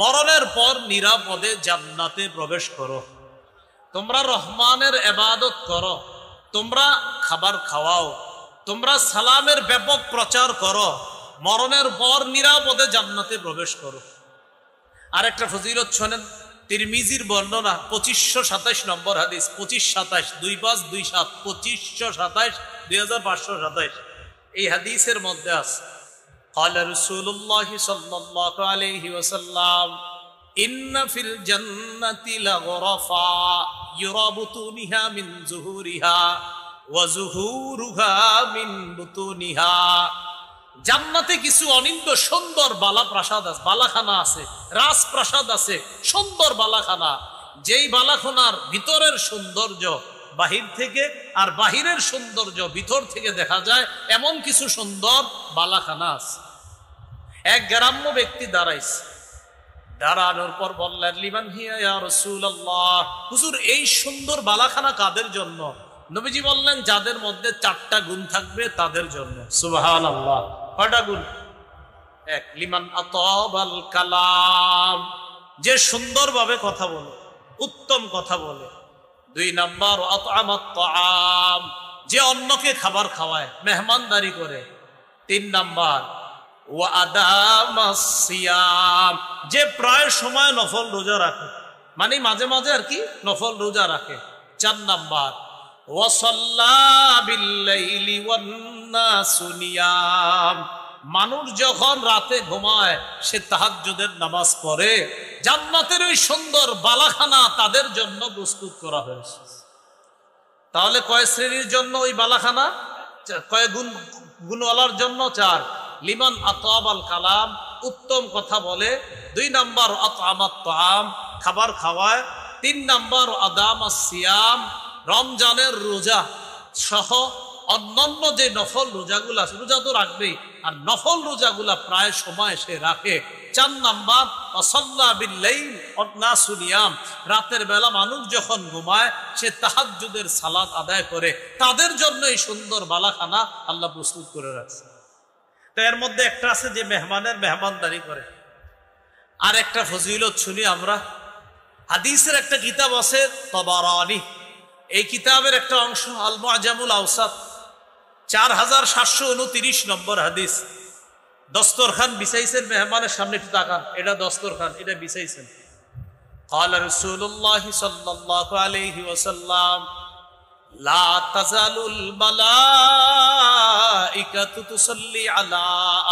মরণের পর নিরাপদে জান্নাতে প্রবেশ করো। তোমরা রহমানের ইবাদত করো, তোমরা খাবার খাওয়াও, তোমরা সালামের ব্যাপক প্রচার করো, মরণের পর নিরাপদে জান্নাতে প্রবেশ করো। আরেকটা ফজিলত শোনেন, তিরমিজির বর্ণনা 2527 নম্বর হাদিস, 2527, 2527, 2527, 2527। এই হাদিসের মধ্যে আছে, قال رسول الله صلى الله عليه وسلم إن في الجنة لغرفا يرى بطونها من ظهورها وظهورها من بطونها। জান্নাতে কিছু অনিন্দ সুন্দর বালাপ্রাসাদ আছে, বালাখানা আছে, রাজপ্রাসাদ আছে, সুন্দর বালাখানা। যেই বালাখানার ভিতরের সৌন্দর্য বাহির থেকে, আর বাহিরের সৌন্দর্য ভিতর থেকে দেখা যায়, এমন কিছু সুন্দর বালাখানা আছে। এক গ্রাম্য ব্যক্তি দাঁড়াইছে, দাঁড়ানোর পর বললেন, লিমান হিয়া ইয়া রাসূলুল্লাহ, হুজুর এই সুন্দর বালাখানা কাদের জন্য? নবীজি বললেন, যাদের মধ্যে 4টা গুণ থাকবে তাদের জন্য। সুবহানাল্লাহ। কয়টা গুণ? এক, লিমান আতাবাল কালাম, যে সুন্দরভাবে কথা বলে, উত্তম কথা বলে। 2 নাম্বার, আত'আমাত তাআম, যে অন্যকে খাবার খাওয়ায়, মেহমানদারি করে। 3 নাম্বার, ওয়া আদামাস সিয়াম, যে প্রায় সময় নফল রোজা রাখে, মানে মাঝে মাঝে আর কি নফল রোজা রাখে। 4 নাম্বার, ওয়া সাল্লা বিল-লাইলি ওয়ান-নাসু নিয়াম, মানুষ যখন রাতে ঘুমায় সে তাহাজ্জুদের নামাজ পড়ে। জান্নাতের ওই সুন্দর বালাখানা তাদের জন্য প্রস্তুত করা হয়েছে। তাহলে কয় শ্রেণীর জন্য ওই বালাখানা? কয় গুণওয়ালার জন্য? 4। লিমান আতাবাল কালাম, উত্তম কথা বলে। 2 নাম্বার, আত'আমাত তাআম, খাবার খাওয়ায়। 3 নাম্বার, আদামাস সিয়াম, রমজানের রোজা সহ অন্যান্য যে নফল রোজাগুলা আছে, রোজা তো রাখবেই, আর নফল রোজাগুলা প্রায় সময় সে রাখে। 4 নাম্বার, ওয়াসাল্লা বিল-লাইল ওয়ান-নাসু নিয়াম, রাতের বেলা মানুষ যখন ঘুমায় সে তাহাজ্জুদের সালাত আদায় করে। তাদের জন্য এই সুন্দর বালাখানা আল্লাহ প্রস্তুত করে রাখছে। তো এর মধ্যে একটা আছে যে মেহমানের মেহমানদারি করে। আর একটা ফজিলত শুনি আমরা। হাদিসের একটা কিতাব আছে তাবারানী, এই কিতাবের একটা অংশ আল মুআজামুল আওসাত, 4729 নম্বর হাদিস। দস্তরখান বিছাইছেন মেহমানের সামনে, একটু তাকান, এটা দস্তরখান, এটা বিছাইছেন। قال رسول الله صلى الله عليه وسلم لا تزال الملائكة تصلي على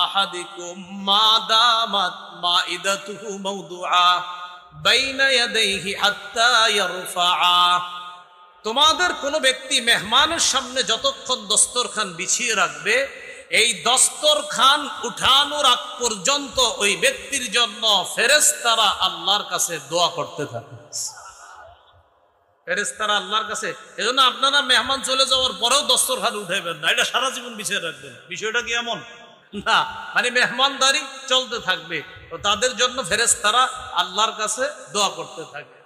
أحدكم ما دامت مائدته موضوعا بين يديه حتى يرفعا। তোমাদের কোনো ব্যক্তি মেহমানের সামনে যতক্ষণ দস্তরখান বিছিয়ে রাখবে, এই দস্তরখান উঠানোর আগ পর্যন্ত ওই ব্যক্তির জন্য ফেরেশতারা আল্লাহর কাছে দোয়া করতে থাকে। ফেরেশতারা আল্লাহর কাছে, এজন্য আপনারা মেহমান চলে যাওয়ার পরেও দস্তরখান উঠাইবেন না, এটা সারা জীবন বিছিয়ে রাখবেন। বিষয়টা কি এমন না? মানে মেহমানদারি চলতে থাকবে, তো তাদের জন্য ফেরেশতারা আল্লাহর কাছে দোয়া করতে থাকবে।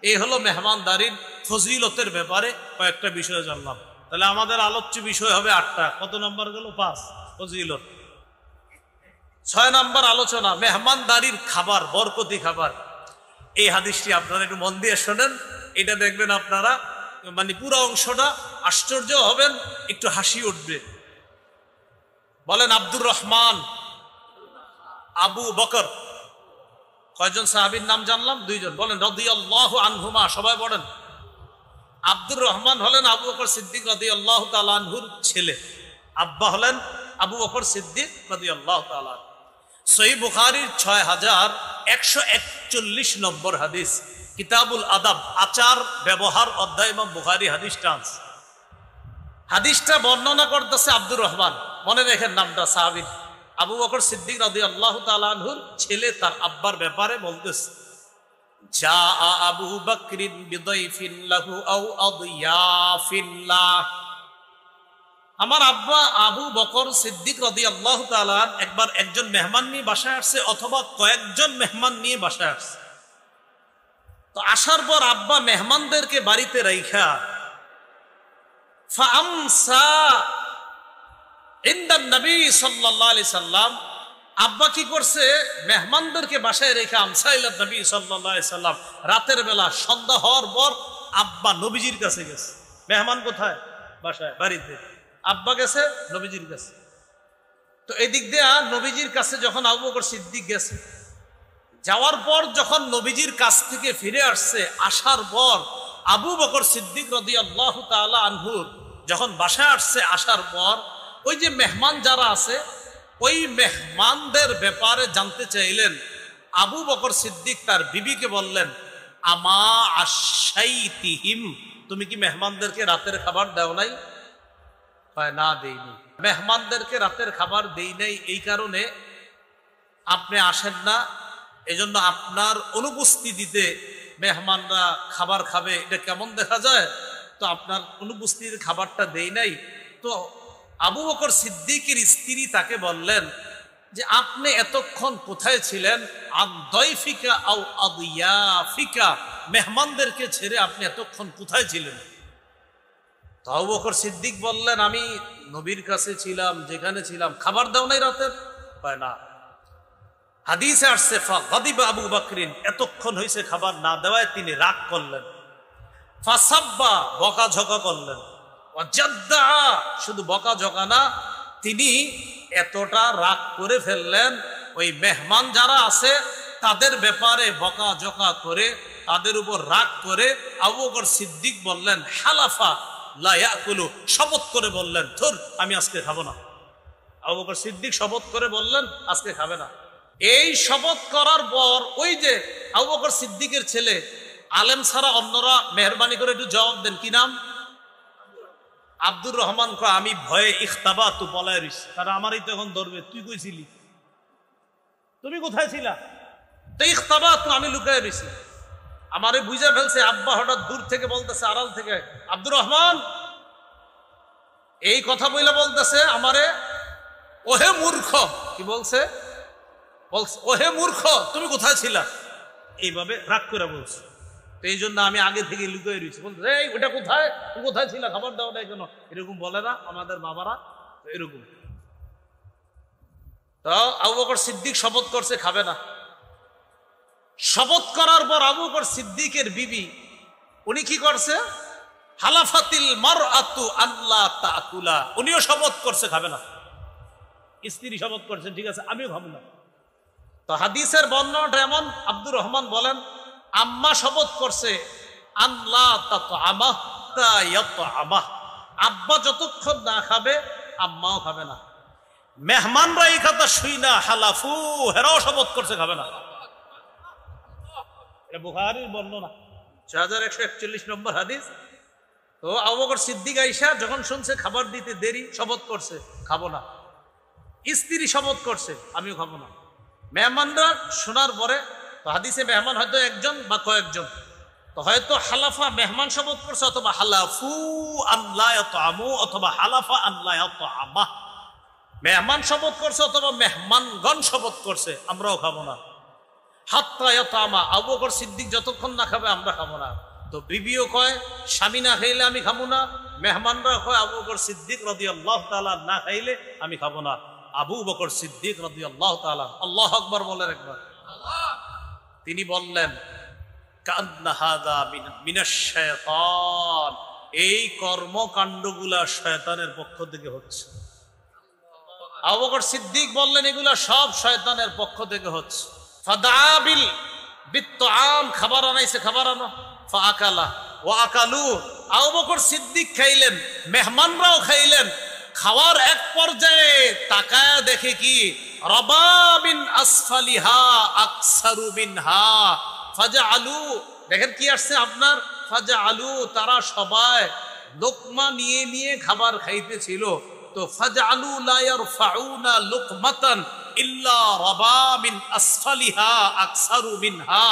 এই হলো মেহমানদারির ফজিলতের ব্যাপারে কয়েকটা বিষয় জানলাম। তাহলে আমাদের আলোচ্য বিষয় হবে 8টা। কত নম্বর গেল? 5 ফজিলত। 6 নম্বর আলোচনা, মেহমানদারির খাবার, বরকতি খাবার। এই হাদিসটি আপনারা একটু মন দিয়ে শোনেন, এটা দেখবেন আপনারা মানে পুরো অংশটা আশ্চর্য হবেন, একটু হাসি উঠবে। বলেন আব্দুর রহমান আবু বকর, কয়জন সাহাবীর নাম জানলাম? দুইজন। বলেন রাদিয়াল্লাহু আনহুমা, সবাই বলেন। আব্দুর রহমান হলেন আবু বকর সিদ্দিক রাদিয়াল্লাহু তাআলা আনহুর ছেলে, আব্বা হলেন আবু বকর সিদ্দিক রাদিয়াল্লাহু তাআলা। সহিহ বুখারীর 6141 নম্বর হাদিস, কিতাবুল আদাব, আচার ব্যবহার অধ্যায় ইমাম বুখারী হাদিসটা আনছে। হাদিসটা বর্ণনা করতেছে আব্দুর রহমান, মনে রেখেন নামটা সাহাবীর, আবু বকর সিদ্দিক রাদিয়াল্লাহু তাআলা আনহুর ছেলে, তার আব্বার ব্যাপারে বলতেছে, জা আবু বকরিন বিদাইফিন লাহু আও আদিয়াফিল্লাহ। আমার আব্বা আবু বকর সিদ্দিক রাদিয়াল্লাহু তাআলা একবার একজন মেহমান নিয়ে বাসায় আসছে, অথবা কয়েকজন মেহমান নিয়ে বাসায় আসছে। তো আসার পর আব্বা মেহমানদেরকে বাড়িতে রাইখা ফাআমসা ইনদান নবী সাল্লাল্লাহু আলাইহি সাল্লাম, আব্বা কি করছে, মেহমানদেরকে বাসায় রেখে আমসা ইলা নবী সাল্লাল্লাহু আলাইহি সাল্লাম, রাতের বেলা সন্ধ্যা হওয়ার পর আব্বা নবীজির কাছে গেছে। মেহমান কোথায়? বাসায়, বাড়িতে। আব্বা গেছে নবীজির কাছে। তো এই দিক দিয়ে নবীজির কাছে যখন আবু বকর সিদ্দিক গেছে, যাওয়ার পর যখন নবীজির কাছ থেকে ফিরে আসছে, আসার পর আবু বকর সিদ্দিক রাদিয়াল্লাহু তাআলা আনহুর যখন বাসায় আসছে, আসার পর ওই যে মেহমান যারা আছে, ওই মেহমানদের ব্যাপারে জানতে চাইলেন। আবু বকর সিদ্দিক তার বিবিকে বললেন, আমা আশাইতিহিম, তুমি কি মেহমানদেরকে রাতের খাবার দাও নাই? না, দেইনি। মেহমানদেরকে রাতের খাবার দেই নাই এই কারণে আপনি আসেন না, এজন্য আপনার অনুপস্থিতিতে মেহমানরা খাবার খাবে, এটা কেমন দেখা যায়, তো আপনার অনুপস্থিতিতে খাবারটা দেই নাই। তো আবু বকর সিদ্দিকের স্ত্রী তাকে বললেন যে আপনি এতক্ষণ কোথায় ছিলেন? আন দাইফিকা আও আদিয়াফিকা, মেহমানদেরকে ছেড়ে আপনি এতক্ষণ কোথায় ছিলেন? তো আবু বকর সিদ্দিক বললেন, আমি নবীর কাছে ছিলাম, যেখানে ছিলাম। খাবার দাও নাই রাতের? হয় না। হাদিসে আসছে ফাগাদিবা আবু বকরিন, এতক্ষণ হয়েছে খাবার না দেওয়ায় তিনি রাগ করলেন। ফাসাব্বা, বকাঝকা করলেন। ওয়াজাদ্দা, শুধু বকাঝকা না, তিনি এতটা রাগ করে ফেললেন, ওই মেহমান যারা আছে তাদের ব্যাপারে বকাঝকা করে, তাদের উপর রাগ করে আবু বকর সিদ্দিক বললেন, হালাফা লা ইয়াকুলু, শপথ করে বললেন, ধুর, আমি আজকে খাবো না। আবু বকর সিদ্দিক শপথ করে বললেন আজকে খাবে না। এই শপথ করার পর ওই যে আবু বকর সিদ্দিকের ছেলে, আলেম ছাড়া অন্যরা মেহরবানি করে একটু জবাব দেন, কি নাম? আব্দুর রহমান। আমি ভয়ে ইখতাবা তু পলায় রইছি, কারণ আমারই তো এখন ধরবে। তুই কইছিলি? তুমি কোথায় ছিলা? তো ইখতাবা তু, আমি লুকায় রইছি। আমারে বুঝে ফেলছে। আব্বা হঠাৎ দূর থেকে বলতেছে, আড়াল থেকে, আব্দুর রহমান, এই কথা বইলে বলতেছে আমারে, ওহে মূর্খ। কি বলছে? বলছে ওহে মূর্খ, তুমি কোথায় ছিলা? এইভাবে রাগ করে বলছে। তো এই জন্য আমি আগে থেকে লুকিয়ে রয়েছি। বলছে, এই ওটা কোথায়, তুমি কোথায় ছিলা, খাবার দাও নাই কেন? এরকম বলে না আমাদের বাবারা, এরকম। তো আবু বকর সিদ্দিক শপথ করছে খাবে না। শপথ করার পর আবু বকর সিদ্দিকের বিবি, উনি কি করছে? হালাফাতিল মারআতু আল্লা তাকুলা, উনিও শপথ করছে খাবে না। স্ত্রী শপথ করছেন, ঠিক আছে আমিও খাবো না। তো হাদিসের বর্ণনাটা এমন, আব্দুর রহমান বলেন, আম্মা শপথ করছে আল্লাহ তাতআমাহ তা ইয়াতআমাহ, আব্বা যতক্ষণ না খাবে আম্মাও খাবে না। মেহমানরা এই কথা শুই না হালাফু, হেরাও শপথ করছে খাবে না। এটা বুখারীর বর্ণনা, 6141 নম্বর হাদিস। তো আবু বকর সিদ্দিক আয়েশা যখন শুনছে খাবার দিতে দেরি, শপথ করছে খাবো না। স্ত্রী শপথ করছে আমিও খাবো না। মেহমানরা শোনার পরে, তো হাদিসে মেহমান হয়তো একজন বা কয়েকজন, তো হয়তো হালাফা মেহমান শপথ করছে, অথবা হালাফু আল্লাহ ইয়াতআমু, অথবা হালাফা আল্লাহ ইয়াতআমা, মেহমান শপথ করছে অথবা মেহমানগণ শপথ করছে আমরাও খাবো না। হাত্তা ইয়াতআমা, আবু বকর সিদ্দিক যতক্ষণ না খাবে আমরা খাবো না। তো বিবিও কয় স্বামী না খাইলে আমি খাবো না, মেহমানরা কয় আবু বকর সিদ্দিক রাদিয়াল্লাহু তাআলা না খাইলে আমি খাবো না। আবু বকর সিদ্দিক রাদিয়াল্লাহু তাআলা, আল্লাহু আকবার বলেন একবার। তিনি বললেন, কান্না হাযা মিনাশ শায়তান, এই কর্মকাণ্ডগুলা শয়তানের পক্ষ থেকে হচ্ছে। আবু বকর সিদ্দিক বললেন এগুলা সব শয়তানের পক্ষ থেকে হচ্ছে। ফাদাবিল বিত্তাম, খাবার আনাইছে, খাবার আনো। ফাআকালা ওয়া আকালু, আবু বকর সিদ্দিক খাইলেন, মেহমানরাও খাইলেন। খাওয়ার এক পর্যায়ে তাকায়া দেখে কি, রাবাবিন আসফালিহা আকসারু মিনহা ফাজআলু, দেখেন কি আসছে আপনার, ফাজআলু, তারা সবাই লোকমা নিয়ে নিয়ে খাবার খাইতেছিল। তো ফাজআলু লা ইয়ারফাউনা লুকমাতান ইল্লা রাবাবিন আসফালিহা আকসারু মিনহা,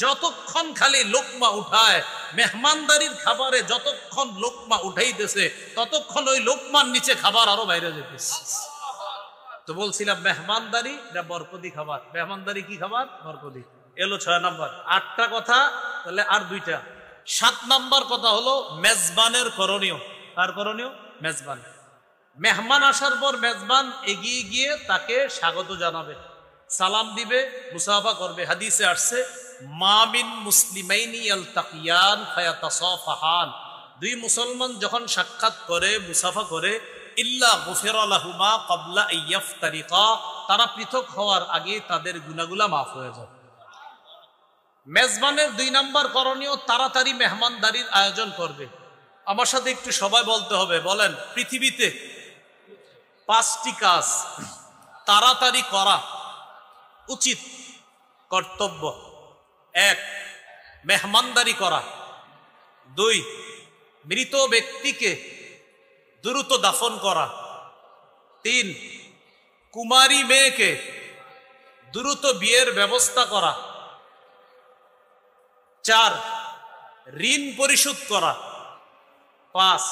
যতক্ষণ খালি লোকমা উঠায়, মেহমানদারির খাবারে যতক্ষণ লোকমা উঠাইতেছে ততক্ষণ ওই লোকমার নিচে খাবার আরো বাইরে যেতেছে। তো বলছিলাম মেহমানদারি এটা বরকতি খাবার। মেহমানদারি কি খাবার? বরকতি। এলো 6 নাম্বার। 8টা কথা, তাহলে আর 2টা। 7 নাম্বার কথা হলো মেজবানের করণীয়। আর করণীয় মেজবান, মেহমান আসার পর মেজবান এগিয়ে গিয়ে তাকে স্বাগত জানাবে, সালাম দিবে, মুসাফা করবে। হাদিসে আসছে মা মিন মুসলিমাইনি ইয়ালতাকিয়ান ফায়াতাসাফাহান, 2 মুসলমান যখন সাক্ষাৎ করে, মুসাফা করে, ইল্লা গুফিরা লাহুমা ক্বাবলা আইয়াফতারিকা, তারা পৃথক হওয়ার আগে তাদের গুনাহগুলো মাফ হয়ে যায়। মেজবানের 2 নাম্বার করণীয় তাড়াতাড়ি মেহমানদারির আয়োজন করবে। আমার সাথে একটু সবাই বলতে হবে, বলেন। পৃথিবীতে 5টি কাজ তাড়াতাড়ি করা উচিত, কর্তব্য। 1, মেহমানদারি করা। 2, মৃত ব্যক্তিকে দ্রুত দাফন করা। 3, কুমারী মেয়েকে দ্রুত বিয়ের ব্যবস্থা করা। 4, ঋণ পরিশোধ করা। 5,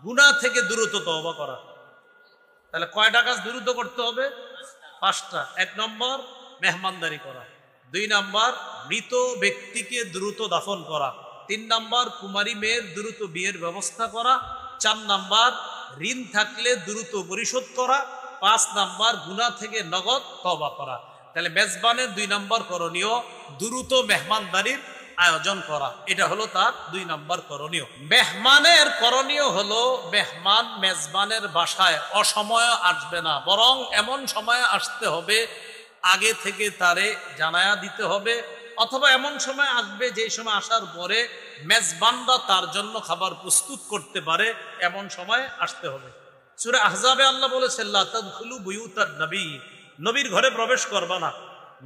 গুনাহ থেকে দ্রুত তওবা করা। তাহলে কয়টা কাজ দ্রুত করতে হবে? 5টা। 1 নম্বর মেহমানদারি করা, 2 নাম্বার মৃত ব্যক্তিকে দ্রুত দাফন করা, 3 নাম্বার কুমারী মেয়ের দ্রুত বিয়ের ব্যবস্থা করা, 4 নাম্বার ঋণ থাকলে দ্রুত পরিশোধ করা, 5 নাম্বার গুনাহ থেকে নগদ তওবা করা। তাহলে মেজবানের 2 নাম্বার করণীয় দ্রুত মেহমানদারির আয়োজন করা। এটা হলো তার 2 নাম্বার করণীয়। মেহমানের করণীয় হলো মেহমান মেজবানের বাসায় অসময়ে আসবে না, বরং এমন সময়ে আসতে হবে আগে থেকে তারে জানায়া দিতে হবে, অথবা এমন সময় আসবে যে সময় আসার পরে মেজবানরা তার জন্য খাবার প্রস্তুত করতে পারে, এমন সময় আসতে হবে। সূরা আহজাবে আল্লাহ বলেছেন লা তাদখুলু বুয়ুতান নবী, নবীর ঘরে প্রবেশ করবা না।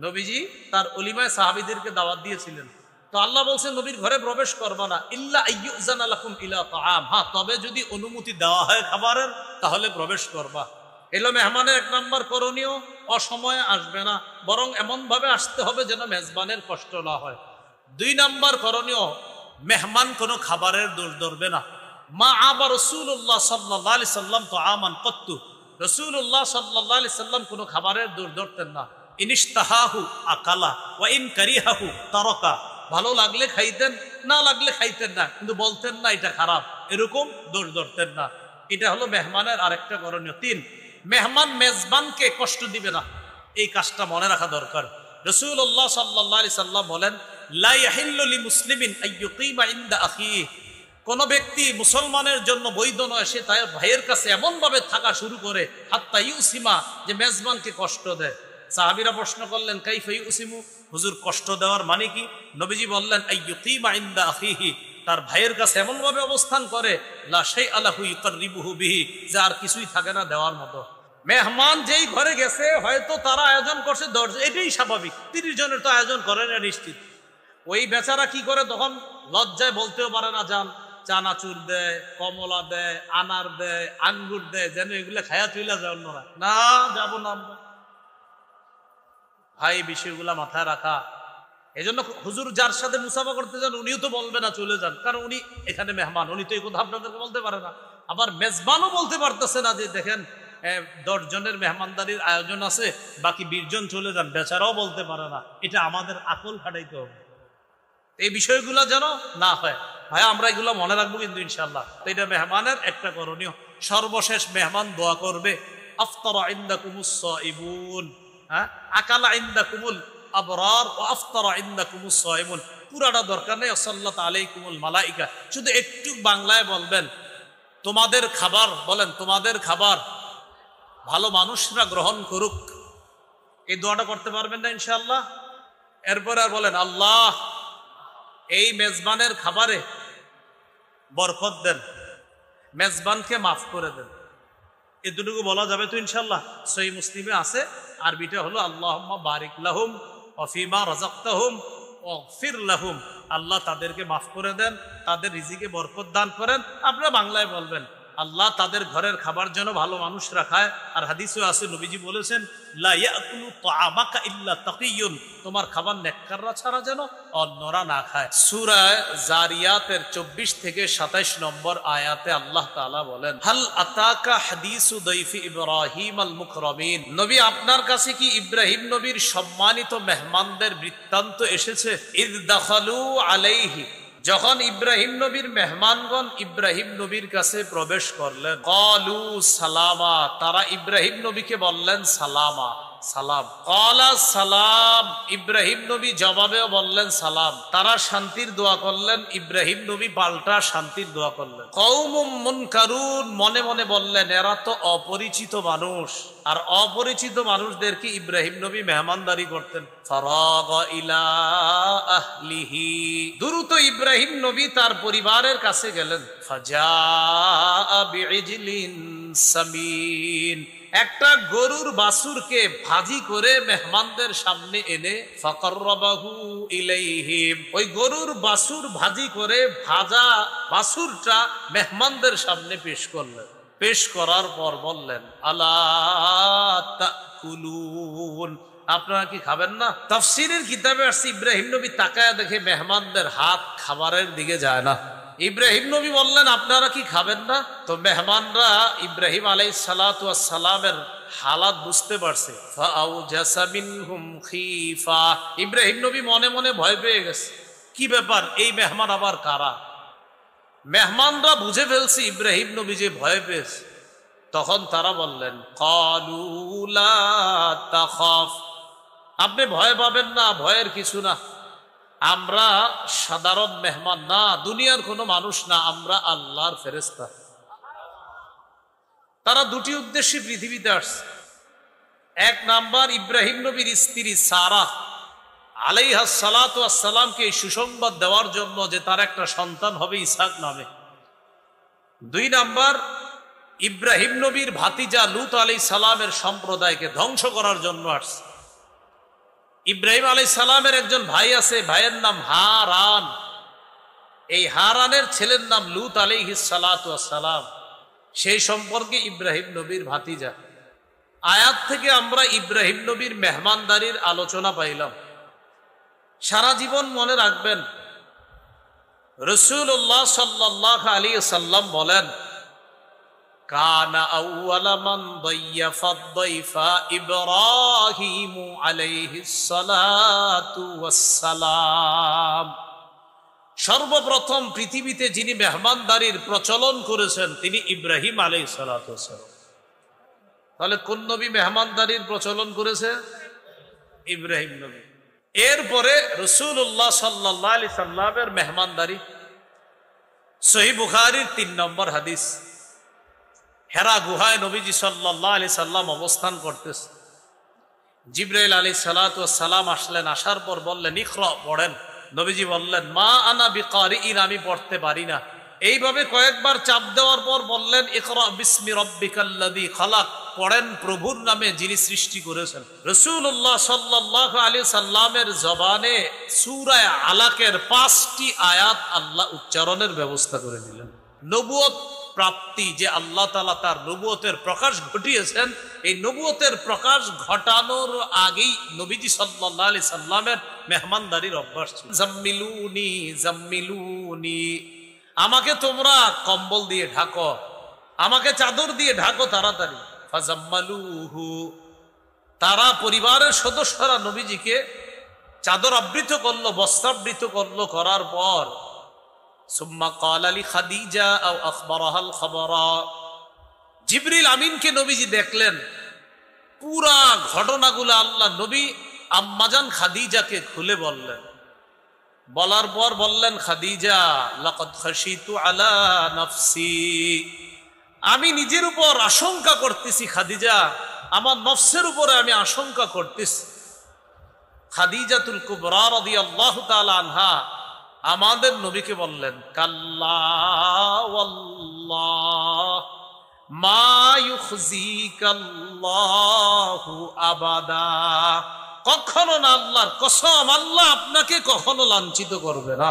নবীজি তার অলিমায় সাহাবীদেরকে দাওয়াত দিয়েছিলেন, তো আল্লাহ বলছেন নবীর ঘরে প্রবেশ করবা না, ইল্লা আইয়ুযানা লাকুম ইলা তাআম, হ্যাঁ তবে যদি অনুমতি দেওয়া হয় খাবারের তাহলে প্রবেশ করবা। এলো মেহমানের 1 নাম্বার করণীয়, অসময়ে আসবে না, বরং এমন ভাবে আসতে হবে যেন মেজবানের কষ্ট না হয়। 2 নাম্বার করণীয়, মেহমান কোনো খাবারের দোষ ধরবে না। মা আবা রাসূলুল্লাহ সাল্লাল্লাহু আলাইহি সাল্লাম তো আমান কত্তু, রাসূলুল্লাহ সাল্লাল্লাহু আলাইহি সাল্লাম কোনো খাবারের দোষ ধরতেন না। ইনিশতাহাহু আকালা ওয়া ইন কারিহাহু তারাকা, ভালো লাগলে খাইতেন, না লাগলে খাইতেন না, কিন্তু বলতেন না এটা খারাপ, এরকম দোষ ধরতেন না। এটা হলো মেহমানের আরেকটা করণীয়। 3, মেহমান মেজবানকে কষ্ট দিবে না, এই কাজটা মনে রাখা দরকার। রাসূলুল্লাহ সাল্লাল্লাহু আলাইহি সাল্লাম বলেন লা ইয়াহিল্লু লিমুসলিমিন আইয়ুকিমা ইনদা আখিহি, কোন ব্যক্তি মুসলমানের জন্য বৈধ নয় সে তার ভাইয়ের কাছে এমন ভাবে থাকা শুরু করে হাত্তা ইউসিমা, যে মেজবানকে কষ্ট দেয়। সাহাবীরা প্রশ্ন করলেন কাইফা ইউসিমু, হুজুর কষ্ট দেওয়ার মানে কি? নবীজি বললেন আইয়ুকিমা ইনদা আখিহি, তার ভাইয়ের কাছে এমন ভাবে অবস্থান করে লা শাইআ লাহু ইউকাররিবুহু বিহি, যে আর কিছুই থাকে না দেওয়ার মতো। মেহমান যেই ঘরে গেছে হয়তো তারা আয়োজন করছে 10, এটাই স্বাভাবিক, 30 জনের তো আয়োজন করে না নিশ্চিত। ওই বেচারা কি করে তখন লজ্জায় বলতেও পারে না, যান চানাচুর দেয়, কমলা দেয়, আনার দেয়, আঙ্গুর দেয়, যেন এগুলো খায়া চইলা যায় অন্যরা, না যাবো না আমরা। ভাই বিষয়গুলা মাথায় রাখা। এই জন্য হুজুর যার সাথে মুসাফা করতে যান উনিও তো বলবে না চলে যান, কারণ উনি এখানে মেহমান, উনি তো এই কথা আপনাদেরকে বলতে পারে না। আবার মেজবানও বলতে পারতেছে না যে দেখেন 10 জনের মেহমানদারির আয়োজন আছে, বাকি 20 জন চলে যান, বেচারাও বলতে পারে না। এটা আমাদের আকল খাটাইতে হবে, এই বিষয়গুলো যেন না হয়। ভাই আমরা এগুলো মনে রাখবো কিন্তু ইনশাআল্লাহ। তো এটা মেহমানের একটা করণীয়। সর্বশেষ মেহমান দোয়া করবে আফতারা ইনদাকুমুস সাইবুন, হ্যাঁ আকালা ইনদাকুমুল আবরার ওয়া আফতারা ইনদাকুমুস সাইমুন, পুরাটা দরকার নেই সাল্লাত আলাইকুমুল মালাইকা, শুধু একটু বাংলায় বলবেন তোমাদের খাবার, বলেন তোমাদের খাবার ভালো মানুষরা গ্রহণ করুক। এই দোয়াটা করতে পারবেন না ইনশাআল্লাহ? এরপর আর বলেন আল্লাহ এই মেজবানের খাবারে বরকত দেন, মেজবানকে মাফ করে দেন। এতটুকু বলা যাবে তো ইনশাআল্লাহ? সহিহ মুসলিমে আছে, আরবিটা হলো আল্লাহুম্মা বারিক লাহুম ওয়া ফিমা রাযাকতাহুম ওয়াগফির লাহুম। আল্লাহ তাদেরকে মাফ করে দেন, তাদের রিজিকে বরকত দান করেন। আপনারা বাংলায় বলবেন আল্লাহ তাদের ঘরের খাবার যেন ভালো মানুষরা খায়। আর হাদিসে আছে নবীজি বলেছেন লা ইয়াকুলু তাআমাকা ইল্লা তাকিয়ুন, তোমার খাবার নেককাররা ছাড়া যেন অন্যরা না খায়। সূরা জারিয়াতের 24 থেকে 27 নম্বর আয়াতে আল্লাহ তাআলা বলেন হাল আতাকা হাদিসু দাইফি ইব্রাহিম আল মুকরামিন, নবী আপনার কাছে কি ইব্রাহিম নবীর সম্মানিত মেহমানদের বৃত্তান্ত এসেছে? ইয দাখালু আলাইহি, যখন ইব্রাহিম নবীর মেহমানগণ ইব্রাহিম নবীর কাছে প্রবেশ করলেন, ক্বালু সালামা, তারা ইব্রাহিম নবীকে বললেন সালামা, সালাম। ক্বালা সালাম, ইব্রাহিম নবী জবাবেও বললেন সালাম। তারা শান্তির দোয়া করলেন, ইব্রাহিম নবী পাল্টা শান্তির দোয়া করলেন। কওমুম মুনকারুন, মনে মনে বললেন এরা তো অপরিচিত মানুষ। আর অপরিচিত মানুষদেরকে ইব্রাহিম নবী মেহমানদারি করতেন। ফারাগা ইলা আহলিহি, দ্রুত ইব্রাহিম নবী তার পরিবারের কাছে গেলেন। ফাজাআ বিইজলিন সামিন, একটা গরুর বাছুরকে ভাজি করে মেহমানদের সামনে এনে ফাকাররাবাহু ইলাইহিম, ওই গরুর বাছুর ভাজি করে ভাজা বাছুরটা মেহমানদের সামনে পেশ করলেন। পেশ করার পর বললেন আলা তাকুলুন, আপনারা কি খাবেন না? তাফসীরের কিতাবে আসছে ইব্রাহিম নবী তাকায়া দেখে মেহমানদের হাত খাবারের দিকে যায় না। ইব্রাহিম নবী বললেন আপনারা কি খাবেন না? তো মেহমানরা ইব্রাহিম আলাইহিস সালাতু ওয়াস সালামের হালাত বুঝতে পারছে। ফাআউজাসা মিনহুম খীফা, ইব্রাহিম নবী মনে মনে ভয় পেয়ে গেছে, কি ব্যাপার এই মেহমান আবার কারা? মেহমানরা বুঝে ফেলছে ইব্রাহিম নবী যে ভয় পেয়েছে। তখন তারা বললেন ক্বালু লা তাখাফ, আপনি ভয় পাবেন না, ভয়ের কিছু না, আমরা সাধারণ মেহমান না, দুনিয়ার কোনো মানুষ না, আমরা আল্লাহর ফেরেশতা। তারা দুটি উদ্দেশ্যে পৃথিবীতে আসছে। এক নাম্বার, ইব্রাহিম নবীর স্ত্রী সারা আলাইহা সালাতু ওয়াস সালামকে এই সুসংবাদ দেওয়ার জন্য যে তার একটা সন্তান হবে ইসহাক নামে। দুই নাম্বার, ইব্রাহিম নবীর ভাতিজা লূত আলাইহিস সালামের সম্প্রদায়কে ধ্বংস করার জন্য আসছে। ইব্রাহিম আলাইহিস সালামের একজন ভাই আছে, ভাইয়ের নাম হারান। এই হারানের ছেলের নাম লূত আলাইহিস সালাতু ওয়াস সালাম, সেই সম্পর্কে ইব্রাহিম নবীর ভাতিজা। আয়াত থেকে আমরা ইব্রাহিম নবীর মেহমানদারির আলোচনা পাইলাম। সারা জীবন মনে রাখবেন, রাসূলুল্লাহ সাল্লাল্লাহু আলাইহি ওয়াসাল্লাম বলেন কানা আউওয়ালা মান দাইয়াফা দাইফা ইব্রাহিম আলাইহিস সালাতু ওয়াস সালাম, সর্বপ্রথম পৃথিবীতে যিনি মেহমানদারির প্রচলন করেছেন তিনি ইব্রাহিম আলাইহিস সালাতু ওয়াস সালাম। তাহলে কোন নবী মেহমানদারির প্রচলন করেছে? ইব্রাহিম নবী। এরপরে রাসূলুল্লাহ সাল্লাল্লাহু আলাইহি সাল্লামের মেহমানদারি। সহিহ বুখারীর 3 নম্বর হাদিস, হেরা গুহায় নবীজি সাল্লাল্লাহু আলাইহি সাল্লাম অবস্থান করতেছে। জিবরাইল আলাইহিস সালাতু ওয়াস সালাম আসলেন, আসার পর বললেন ইকরা, পড়েন। নবীজি বললেন মা আনা বিকারিইন, আমি পড়তে পারি না। এইভাবে কয়েকবার চাপ দেওয়ার পর বললেন ইকরা বিসমি রাব্বিকাল্লাযী খালাক, পড়েন প্রভুর নামে যিনি সৃষ্টি করেছেন। রাসূলুল্লাহ সাল্লাল্লাহু আলাইহি সাল্লামের জবানে সূরা আলাকের 5টি আয়াত আল্লাহ উচ্চারণের ব্যবস্থা করে দিলেন। নবুয়ত প্রাপ্তি, যে আল্লাহ তাআলা তার নবুয়তের প্রকাশ ঘটিয়েছেন, এই নবুয়তের প্রকাশ ঘটানোর আগেই নবীজি সাল্লাল্লাহু আলাইহি সাল্লামের মেহমানদারির অভ্যাস ছিল। জাম্মিলুনি জাম্মিলুনি, আমাকে তোমরা কম্বল দিয়ে ঢাকো, আমাকে চাদর দিয়ে ঢাকো তাড়াতাড়ি। ফাজাম্মালুহু, তারা পরিবারের সদস্যরা নবীজিকে চাদর আবৃত করলো, বস্ত্রাবৃত করলো। করার পর সুম্মা ক্বালা লি খাদিজা আও আখবারাহাল খবরা, জিবরিল আমিনকে নবীজি দেখলেন। পুরা ঘটনাগুলো আল্লাহ নবী আম্মাজান খাদিজাকে খুলে বললেন। বলার পর বললেন, খাদিজা লাকাদ খাশিতু আলা নাফসি, আমি নিজের উপর আশঙ্কা করতেছি খাদিজা, আমার নফসের উপরে আমি আশঙ্কা করতেছি। খাদিজাতুল কুবরা রাদিয়াল্লাহু তাআলা আনহা আমাদের নবীকে বললেন, কাল্লা ওয়াল্লাহ মা ইউখজিকাল্লাহু আবাদা, কখনো না, আল্লাহর কসম, আল্লাহ আপনাকে কখনো লাঞ্ছিত করবে না।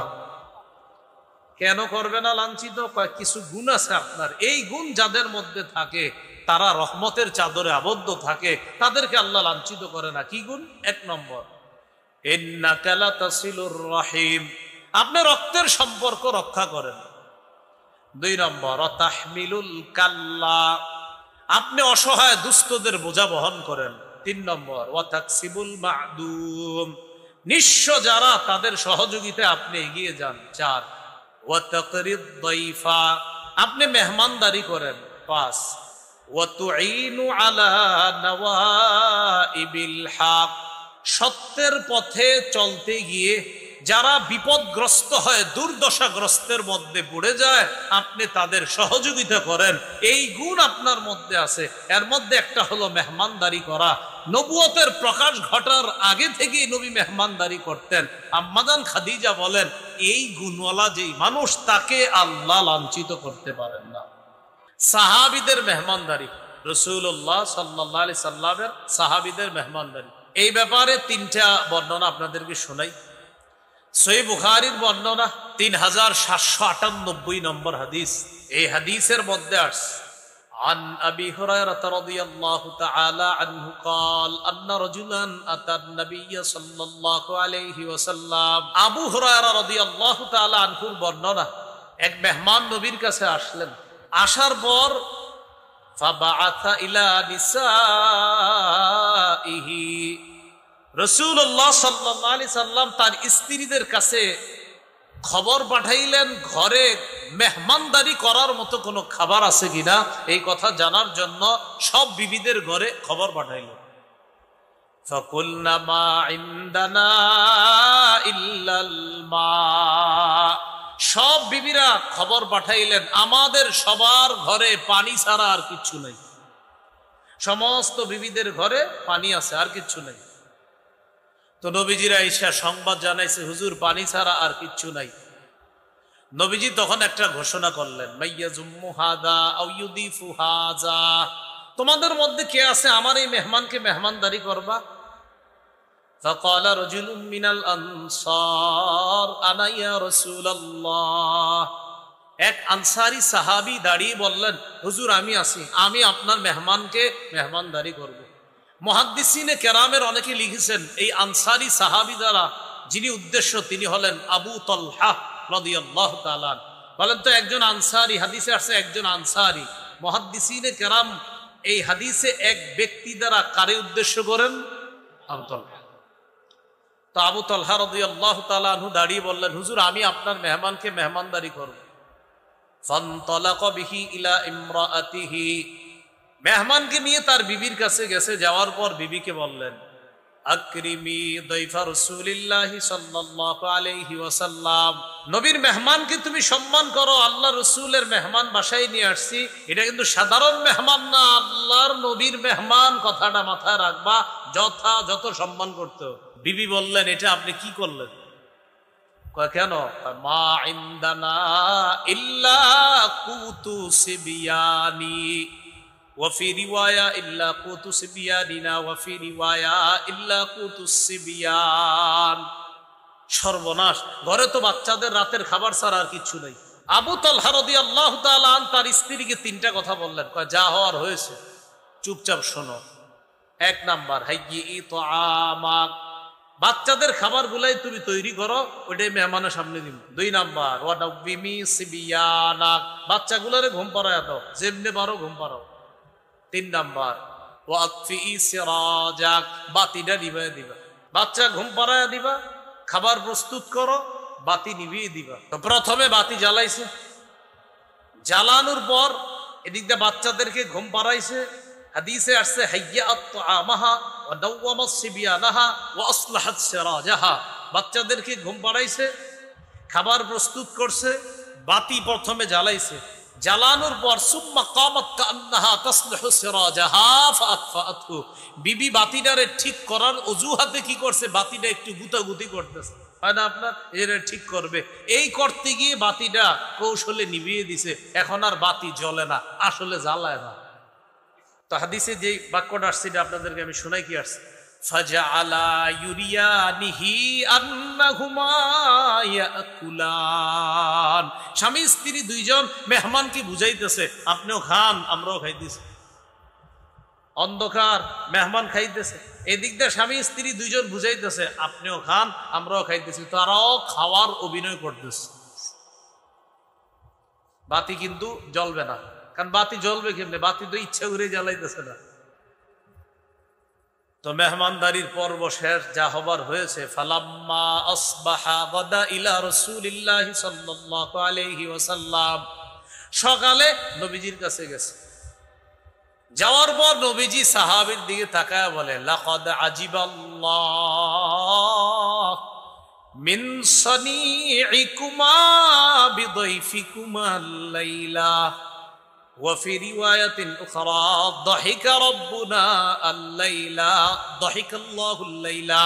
কেন করবে না লাঞ্ছিত? কিছু গুণ আছে আপনার, এই গুণ যাদের মধ্যে থাকে তারা রহমতের চাদরে আবদ্ধ থাকে, তাদেরকে আল্লাহ লাঞ্ছিত করে না। কি গুণ? এক নম্বর, ইন্নাকা লাতাসিলুর রাহিম, আপনি রক্তের সম্পর্ক রক্ষা করেন। দুই নম্বর, তাহমিলুল কাল্লা, আপনি অসহায় দুস্থদের বোঝা বহন করেন। তিন নম্বর, ওয়া তাকসিবুল মা'দুম, নিঃস্ব যারা তাদের সহযোগিতায় আপনি এগিয়ে যান। চার, ওয়া তাকরিদ দাইফা, আপনি মেহমানদারি করেন। পাঁচ, ওয়া তুঈনু আলা নওয়াইবিল হক, সত্যের পথে চলতে গিয়ে যারা বিপদগ্রস্ত হয়, দুর্দশাগ্রস্তের মধ্যে পড়ে যায়, আপনি তাদের সহযোগিতা করেন। এই গুণ আপনার মধ্যে আছে। এর মধ্যে একটা হলো মেহমানদারি করা। নবুয়তের প্রকাশ ঘটার আগে থেকেই নবী মেহমানদারি করতেন। আম্মাজান খাদিজা বলেন, এই গুণওয়ালা যেই মানুষ, তাকে আল্লাহ লাঞ্ছিত করতে পারেন না। সাহাবীদের মেহমানদারি, রাসূলুল্লাহ সাল্লাল্লাহু আলাইহি সাল্লামের সাহাবীদের মেহমানদারি, এই ব্যাপারে তিনটা বর্ণনা আপনাদেরকে শোনাই। সহিহ বুখারীর বর্ণনা 3798 নম্বর হাদিস। এই হাদিসের মধ্যে আসছে, عن أبي هريرة رضي الله تعالى عنه قال أن رجلا أتى النبي صلى الله عليه وسلم। আবু হুরায়রা রাদিয়াল্লাহু তাআলা আনহুর বর্ণনা, এক মেহমান নবীর কাছে আসলেন। আসার পর فبعث إلى نسائه, রাসূলুল্লাহ সাল্লাল্লাহু আলাইহি সাল্লাম তার স্ত্রীদের কাছে খবর পাঠাইলেন, ঘরে মেহমানদারি করার মতো কোনো খাবার আছে কিনা এই কথা জানার জন্য সব বিবিদের ঘরে খবর পাঠাইলেন। ফাকুলনা মা ইনদানা ইল্লাল মা, সব বিবিরা খবর পাঠাইলেন, আমাদের সবার ঘরে পানি ছাড়া আর কিচ্ছু নাই। সমস্ত বিবিদের ঘরে পানি আছে, আর কিচ্ছু নাই। তো নবীজিরা ঈশা সংবাদ জানাইছে, হুজুর পানি ছাড়া আর কিচ্ছু নাই। নবীজি তখন একটা ঘোষণা করলেন, মাইয়াজুম্মু হাদা আও ইউদিফু হাযা, তোমাদের মধ্যে কে আছে আমার এই মেহমানকে মেহমানদারি করবা? ফাকালা রাজুলুম মিনাল আনসার আনা ইয়া রাসূলুল্লাহ, এক আনসারী সাহাবী দাঁড়িয়ে বললেন, হুজুর আমি আছি, আমি আপনার মেহমানকে মেহমানদারি করব। মুহাদ্দিসিনে কেরামের অনেকে লিখেছেন, এই আনসারী সাহাবী দ্বারা যিনি উদ্দেশ্য, তিনি হলেন আবু তালহা রাদিয়াল্লাহু তাআলা। বলেন তো, একজন আনসারী, হাদিসে আসছে একজন আনসারী। মুহাদ্দিসিনে কেরাম এই হাদিসে এক ব্যক্তি দ্বারা কারে উদ্দেশ্য করেন? আবু তালহা। তো আবু তালহা রাদিয়াল্লাহু তাআলা আনহু দাঁড়িয়ে বললেন, হুজুর আমি আপনার মেহমানকে মেহমানদারি করব। ফানতালাকা বিহি ইলা ইমরাআতিহি, মেহমানকে নিয়ে তার বিবির কাছে গেছে। যাওয়ার পর বিবিকে বললেন, আকরিমি দাইফা রাসূলিল্লাহি সাল্লাল্লাহু আলাইহি ওয়াসাল্লাম, নবীর মেহমানকে তুমি সম্মান করো। আল্লাহ রাসূলের মেহমান বাসায় নিয়ে আসছি, এটা কিন্তু সাধারণ মেহমান না, আল্লাহর নবীর মেহমান, কথাটা মাথায় রাখবা, যথাযথ সম্মান করতে হবে। বিবি বললেন, এটা আপনি কি করলেন? কেন? মা ইনদানা ইল্লা কুতু সিবিয়ানি ওয়াফি রিওয়ায়া ইল্লা কুতু সিবিয়ানিনা ওয়াফি রিওয়ায়া ইল্লা কুতু সিবিয়ান। সর্বনাশ, ঘরে তো বাচ্চাদের রাতের খাবার ছাড়া আর কিছু নাই। আবু তালহা রাদিয়াল্লাহু তাআলা আন তার স্ত্রীকে তিনটা কথা বললেন, যা হওয়ার হয়েছে চুপচাপ শোনো। এক নাম্বার, হাইয়্যি তাআমাক, বাচ্চাদের খাবার গুলাই তুমি তৈরি করো, ওইটাই মেহমানের সামনে দিব। দুই নাম্বার, ওয়ানাবিমি সিবিয়ানাক, বাচ্চাগুলোরে ঘুম পাড়ায় দাও, যেমনি পারো ঘুম পাড়াও। তিন নাম্বার, ওয়াকফি সিরাজাক, বাতিটা নিভিয়ে দিবা, বাচ্চা ঘুম পাড়ায় দিবা, খাবার প্রস্তুত করো, বাতি নিভিয়ে দিবা। তো প্রথমে বাতি জ্বালাইছে, জ্বালানোর পর এদিক দিয়ে বাচ্চাদেরকে ঘুম পাড়াইছে। হাদিসে আসছে, হাইয়াত তাআমাহা ওয়া নাওয়ামাস সিবিয়ানাহা ওয়া আসলাহাত সিরাজাহা, বাচ্চাদেরকে ঘুম পাড়াইছে, খাবার প্রস্তুত করছে, বাতি প্রথমে জ্বালাইছে, জ্বালানোর পর সুম্মা কামাত কান্নাহা তাসলিহু সিরাজাহা ফাআতফাআতহু, বিবি বাতিটারে ঠিক করার অজুহাতে কি করছে, বাতিটা একটু গুতাগুতি করতেছে, হয় না আপনার, এরা ঠিক করবে, এই করতে গিয়ে বাতিটা কৌশলে নিভিয়ে দিছে, এখন আর বাতি জ্বলে না, আসলে জ্বালায় না। তো হাদিসে যে বাক্যটা আসছে আপনাদেরকে আমি শোনাই, কি আসছে, ফাজআলা ইউরিয়ানিহি আন্নাহুমা ইয়াকুলান, স্বামী স্ত্রী দুইজন মেহমানকে বুঝাইতেছে আপনিও খান আমরাও খাইতেছি, অন্ধকার মেহমান খাইতেছে, এদিক দিয়ে স্বামী স্ত্রী দুইজন বুঝাইতেছে আপনিও খান আমরাও খাইতেছি, তারাও খাওয়ার অভিনয় করতেছে। বাতি কিন্তু জ্বলবে না, কারণ বাতি জ্বলবে কেমনে, বাতি তো ইচ্ছা করে জ্বালাইতেছে না। তো মেহমানদারির পর্ব শেষ, যা হবার হয়েছে। ফালাম্মা আসবাহা গাদা ইলা রাসূলিল্লাহি সাল্লাল্লাহু আলাইহি ওয়াসাল্লাম, সকালে নবীজির কাছে গেছে, যাওয়ার পর নবীজি সাহাবীর দিকে তাকায় বলে, লাকাদ আজিবাল্লাহ মিন সানিইকুমা বিদাইফিকুমা লাইলা ওয়া ফি রিওয়ায়াতিন উখরা দাহিকা রাব্বুনা আল-লাইলা দাহিকাল্লাহুল লাইলা।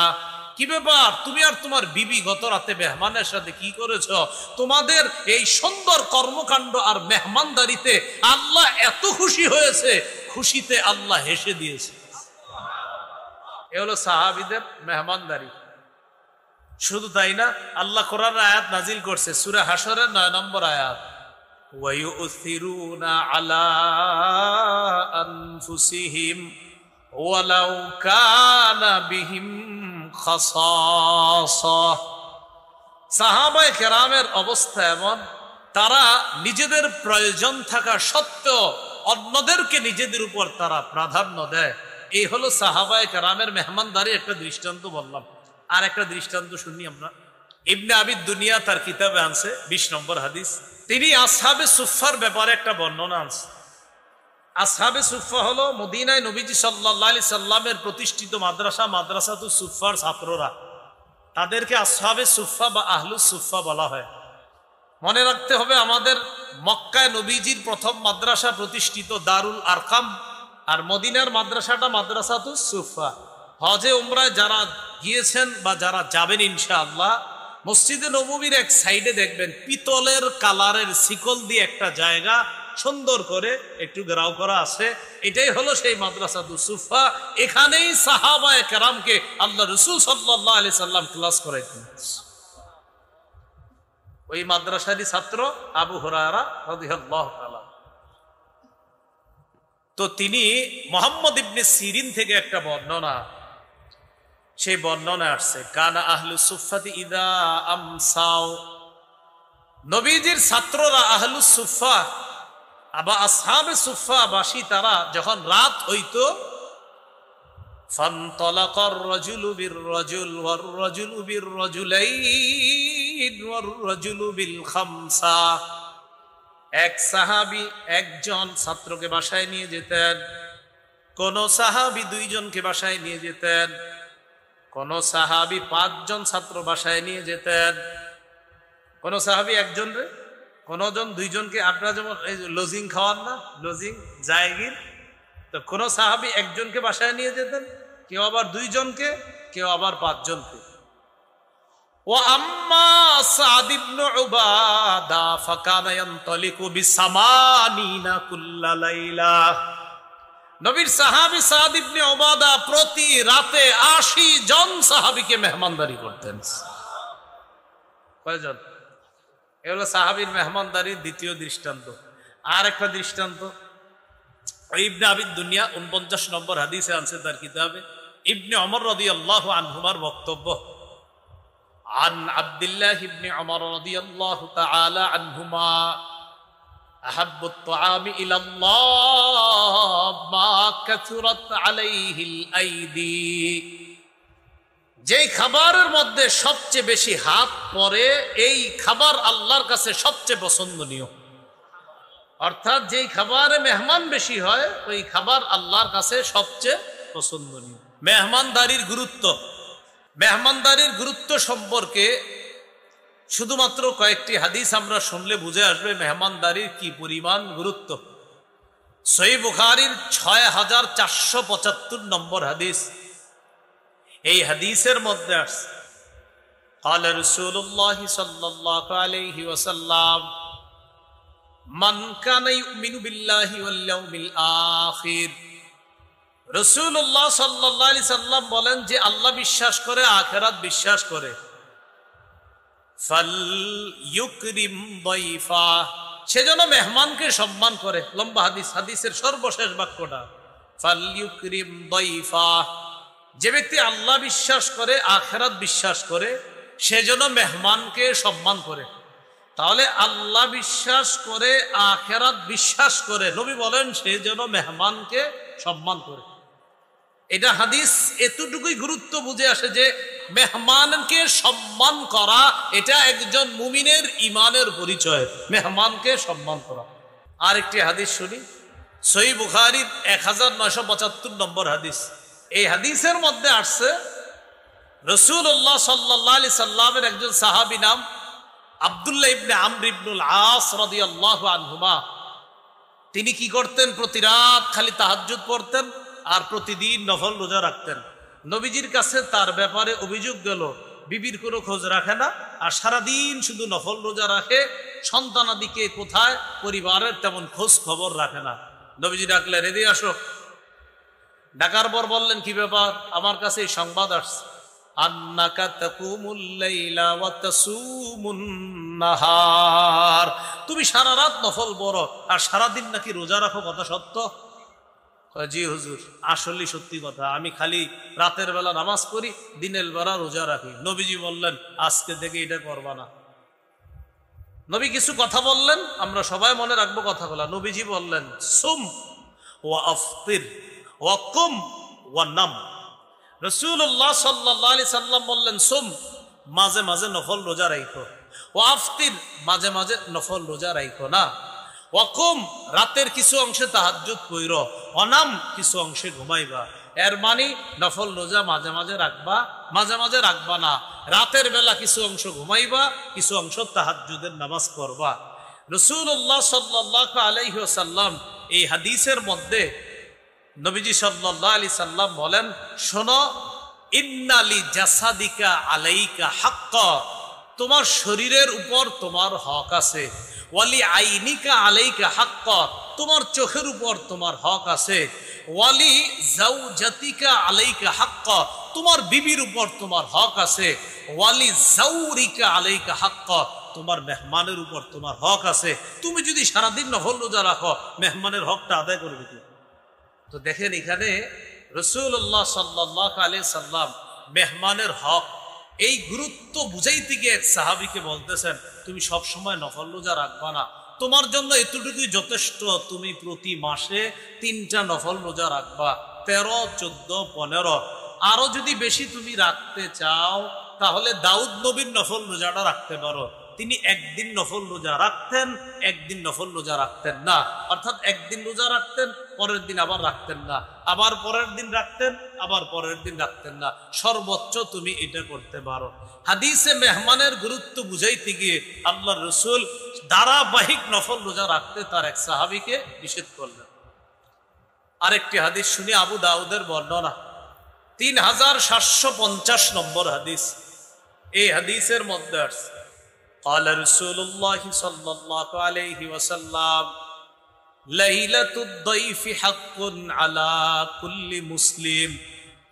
কি ব্যাপার, তুমি আর তোমার বিবি গত রাতে মেহমানের সাথে কি করেছো? তোমাদের এই সুন্দর কর্মকাণ্ড আর মেহমানদারিতে আল্লাহ এত খুশি হয়েছে, খুশিতে আল্লাহ হেসে দিয়েছে। এ হলো সাহাবীদের মেহমানদারি। শুধু তাই না, আল্লাহ কোরআনের আয়াত নাজিল করছে সূরা হাশরের 9 নম্বর আয়াত, ওয়ায়ুসিরুনা আলা আনফুসিহিম ওয়ালাউ কানা বিহিম খাসাসা। সাহাবায়ে কেরামের অবস্থা এমন, তারা নিজেদের প্রয়োজন থাকা সত্ত্বেও অন্যদেরকে নিজেদের উপর তারা প্রাধান্য দেয়। এই হলো সাহাবায়ে কেরামের মেহমানদারি একটা দৃষ্টান্ত বললাম। আর একটা দৃষ্টান্ত শুনি আমরা। ইবনে আবিদ দুনিয়া তার কিতাবে আনছে 20 নম্বর হাদিস, তিনি আসহাবে সুফফার ব্যাপারে একটা বর্ণনা আনছে। আসহাবে সুফফা হলো মদিনায় নবীজি সাল্লাল্লাহু আলাইহি সাল্লামের প্রতিষ্ঠিত মাদ্রাসা, মাদ্রাসাতুস সুফফার ছাত্ররা, তাদেরকে আসহাবে সুফফা বা আহলুস সুফফা বলা হয়। মনে রাখতে হবে, আমাদের মক্কায় নবীজির প্রথম মাদ্রাসা প্রতিষ্ঠিত দারুল আরকাম, আর মদিনার মাদ্রাসাটা মাদ্রাসাতুস সুফফা। হজে উমরায় যারা গিয়েছেন বা যারা যাবেন ইনশাআল্লাহ, মসজিদে নববীর এক সাইডে দেখবেন পিতলের কালারের শিকল দিয়ে একটা জায়গা সুন্দর করে একটু ঘেরাও করা আছে, এটাই হলো সেই মাদ্রাসাতুস সুফফা। এখানেই সাহাবায়ে কেরামকে আল্লাহ রাসূল সাল্লাল্লাহু আলাইহি সাল্লাম ক্লাস করাইতেন। ওই মাদ্রাসারই ছাত্র আবু হুরায়রা রাদিয়াল্লাহু তাআলা। তো তিনি মুহাম্মদ ইবনে সিরিন থেকে একটা বর্ণনা, সেই বর্ণনা আসছে, কানা আহলুস সুফফাতি ইদা আমসাও, নবীজির ছাত্ররা আহলুস সুফফা আবা আসহাবে সুফফা বাসী, তারা যখন রাত হইতো, ফানতালাকার রাজুলু বির-রাজুল ওয়ার-রাজুলু বির-রাজুলাইন ওয়ার-রাজুলু বিল-খামসা, এক সাহাবী একজন ছাত্রকে বাসায় নিয়ে যেতেন, কোন সাহাবী দুইজনকে বাসায় নিয়ে যেতেন, কোন সাহাবী 5 জন ছাত্র বাসায় নিয়ে যেতেন, কোন সাহাবী একজন রে, কোন জন 2 জনকে। আপনারা যেমন এই লজিং খাওয়ান না, লজিং জায়গির, তো কোন সাহাবী একজনকে বাসায় নিয়ে যেতেন, কেউ আবার 2 জনকে, কেউ আবার 5 জনকে। ওয়া আম্মা সাদ ইবনে উবাদা ফাকানা ইয়ানতালিকু বিসামানিনা কুল্লা লাইলা, নবীর সাহাবী সাদ ইবনে উবাদা প্রতি রাতে 80 জন সাহাবীকে মেহমানদারি করতেন। কয়জন? এ হলো সাহাবীর মেহমানদারির দ্বিতীয় দৃষ্টান্ত। আর একটা দৃষ্টান্ত ইবনে আবিদ দুনিয়া 49 নম্বর হাদিসে আনছে তার কিতাবে। ইবনে ওমর রাদিয়াল্লাহু আনহুমার বক্তব্য, আন আব্দুল্লাহ ইবনে ওমর রাদিয়াল্লাহু তাআলা আনহুমা আহাব্বুত তুআমি ইলাল্লাহ মা কাসুরাত আলাইহিল আইদি, যেই খাবারের মধ্যে সবচেয়ে বেশি হাত পড়ে এই খাবার আল্লাহর কাছে সবচেয়ে পছন্দনীয়। অর্থাৎ যেই খাবারে মেহমান বেশি হয় ওই খাবার আল্লাহর কাছে সবচেয়ে পছন্দনীয়। মেহমানদারির গুরুত্ব, মেহমানদারির গুরুত্ব সম্পর্কে শুধুমাত্র কয়েকটি হাদিস আমরা শুনলে বুঝে আসবে মেহমানদারির কি পরিমাণ গুরুত্ব। সহিহ বুখারীর 6475 নম্বর হাদিস, এই হাদিসের মধ্যে আসছে قال رسول الله صلى الله عليه وسلم من كان يؤمن بالله واليوم الآخر। রাসূলুল্লাহ সাল্লাল্লাহু আলাইহি সাল্লাম বলেন যে আল্লাহ বিশ্বাস করে, আখিরাত বিশ্বাস করে, ফালইউকরিম দাইফা, সেজন্য মেহমানকে সম্মান করে। লম্বা হাদিস, হাদিসের সর্বশেষ বাক্যটা ফালইউকরিম দাইফা। যে ব্যক্তি আল্লাহ বিশ্বাস করে, আখিরাত বিশ্বাস করে, সেজন্য মেহমানকে সম্মান করে। তাহলে আল্লাহ বিশ্বাস করে, আখিরাত বিশ্বাস করে, নবী বলেন সেজন্য মেহমানকে সম্মান করে। এটা হাদিস এতটুকুই গুরুত্ব বুঝে আসে যে মেহমানকে সম্মান করা এটা একজন মুমিনের ঈমানের পরিচয়, মেহমানকে সম্মান করা। আরেকটি হাদিস শুনি, সহিহ বুখারীর 1975 নম্বর হাদিস। এই হাদিসের মধ্যে আসছে রাসূলুল্লাহ সাল্লাল্লাহু আলাইহি সাল্লামের একজন সাহাবী নাম আব্দুল্লাহ ইবনে আমর ইবনুল আস রাদিয়াল্লাহু আনহুমা। তিনি কি করতেন? প্রতি রাত খালি তাহাজ্জুদ পড়তেন আর প্রতিদিন নফল রোজা রাখতেন। নবীজির কাছে তার ব্যাপারে অভিযোগ গেল, বিবির কোনো খোঁজ রাখে না আর সারাদিন শুধু নফল রোজা রাখে, সন্তানাদিকে কোথায়, পরিবারের তেমন খোঁজ খবর রাখে না। নবীজি ডাকলেন, এদিকে আসো। ডাকার পর বললেন, কি ব্যাপার? আমার কাছে এই সংবাদ আসছে, আন্নাকা তাকুমুল লাইলা ওয়া তাসুমুন নাহার, তুমি সারা রাত নফল পড়ো আর সারাদিন নাকি রোজা রাখো, কথা সত্য? জি হুজুর, আসলে সত্যি কথা, আমি খালি রাতের বেলা নামাজ পড়ি, দিনের বেলা রোজা রাখি। নবীজি বললেন, আজকে থেকে এটা করবা না। নবী কিছু কথা বললেন, আমরা সবাই মনে রাখবো কথাগুলা। নবীজি বললেন, সুম ওয়া আফতির ওয়া কুম ওয়া নাম। রাসূলুল্লাহ সাল্লাল্লাহু আলাইহি সাল্লাম বললেন, সুম, মাঝে মাঝে নফল রোজা রাখো, ওয়া আফতির, মাঝে মাঝে নফল রোজা রাখো না, ওয়াকুম, রাতের কিছু অংশে তাহাজ্জুদ পড়ো, অনাম, কিছু অংশে ঘুমাইবা। এর মানে নফল রোজা মাঝে মাঝে রাখবা, মাঝে মাঝে রাখবা না। রাতের বেলা কিছু অংশ ঘুমাইবা, কিছু অংশ তাহাজ্জুদের নামাজ পড়বা। রাসূলুল্লাহ সাল্লাল্লাহু আলাইহি ওয়াসাল্লাম এই হাদিসের মধ্যে নবীজি সাল্লাল্লাহু আলাইহি সাল্লাম বলেন, শোনো, ইন্নালি জাসাদিকা আলাইকা হাক্কা, তোমার শরীরের উপর তোমার হক আছে। ওয়ালি আইনিকা আলাইকা হাক্কা, তোমার চোখের উপর তোমার হক আছে। ওয়ালি জাওজাতিকা আলাইকা হাক্কা, তোমার বিবির উপর তোমার হক আছে। ওয়ালি জাওরিকা আলাইকা হাক্কা, তোমার মেহমানের উপর তোমার হক আছে। তুমি যদি সারাদিন নফল রোজা রাখো, মেহমানের হকটা আদায় করবে কি? তো দেখেন, এখানে রাসূলুল্লাহ সাল্লাল্লাহু আলাইহি সাল্লাম মেহমানের হক, এই গুরুত্ব বুঝাইতে গিয়ে এক সাহাবীকে বলতেছেন, তুমি সব সময় নফল রোজা রাখবা না, তোমার জন্য এতটুকুই যথেষ্ট, তুমি প্রতি মাসে 3টা নফল রোজা রাখবা, 13, 14, 15। আরো যদি বেশি তুমি রাখতে চাও তাহলে দাউদ নবীর নফল রোজাটা রাখতে পারো। তিনি একদিন নফল রোজা রাখতেন, একদিন নফল রোজা রাখতেন না, অর্থাৎ একদিন রোজা রাখতেন, পরের দিন আবার রাখতেন না, আবার পরের দিন রাখতেন, আবার পরের দিন রাখতেন না। সর্বোচ্চ তুমি এটা করতে পারো। হাদিসে মেহমানের গুরুত্ব বুঝাইতে গিয়ে আল্লাহর রাসূল ধারাবাহিক নফল রোজা রাখতে তার এক সাহাবীকে নিষেধ করলেন। আরেকটি হাদিস শুনি, আবু দাউদের বর্ণনা, 3750 নম্বর হাদিস। এই হাদিসের মধ্যে আসছে, قال رسول الله صلى الله عليه وسلم ليلة الضيف حق على كل مسلم।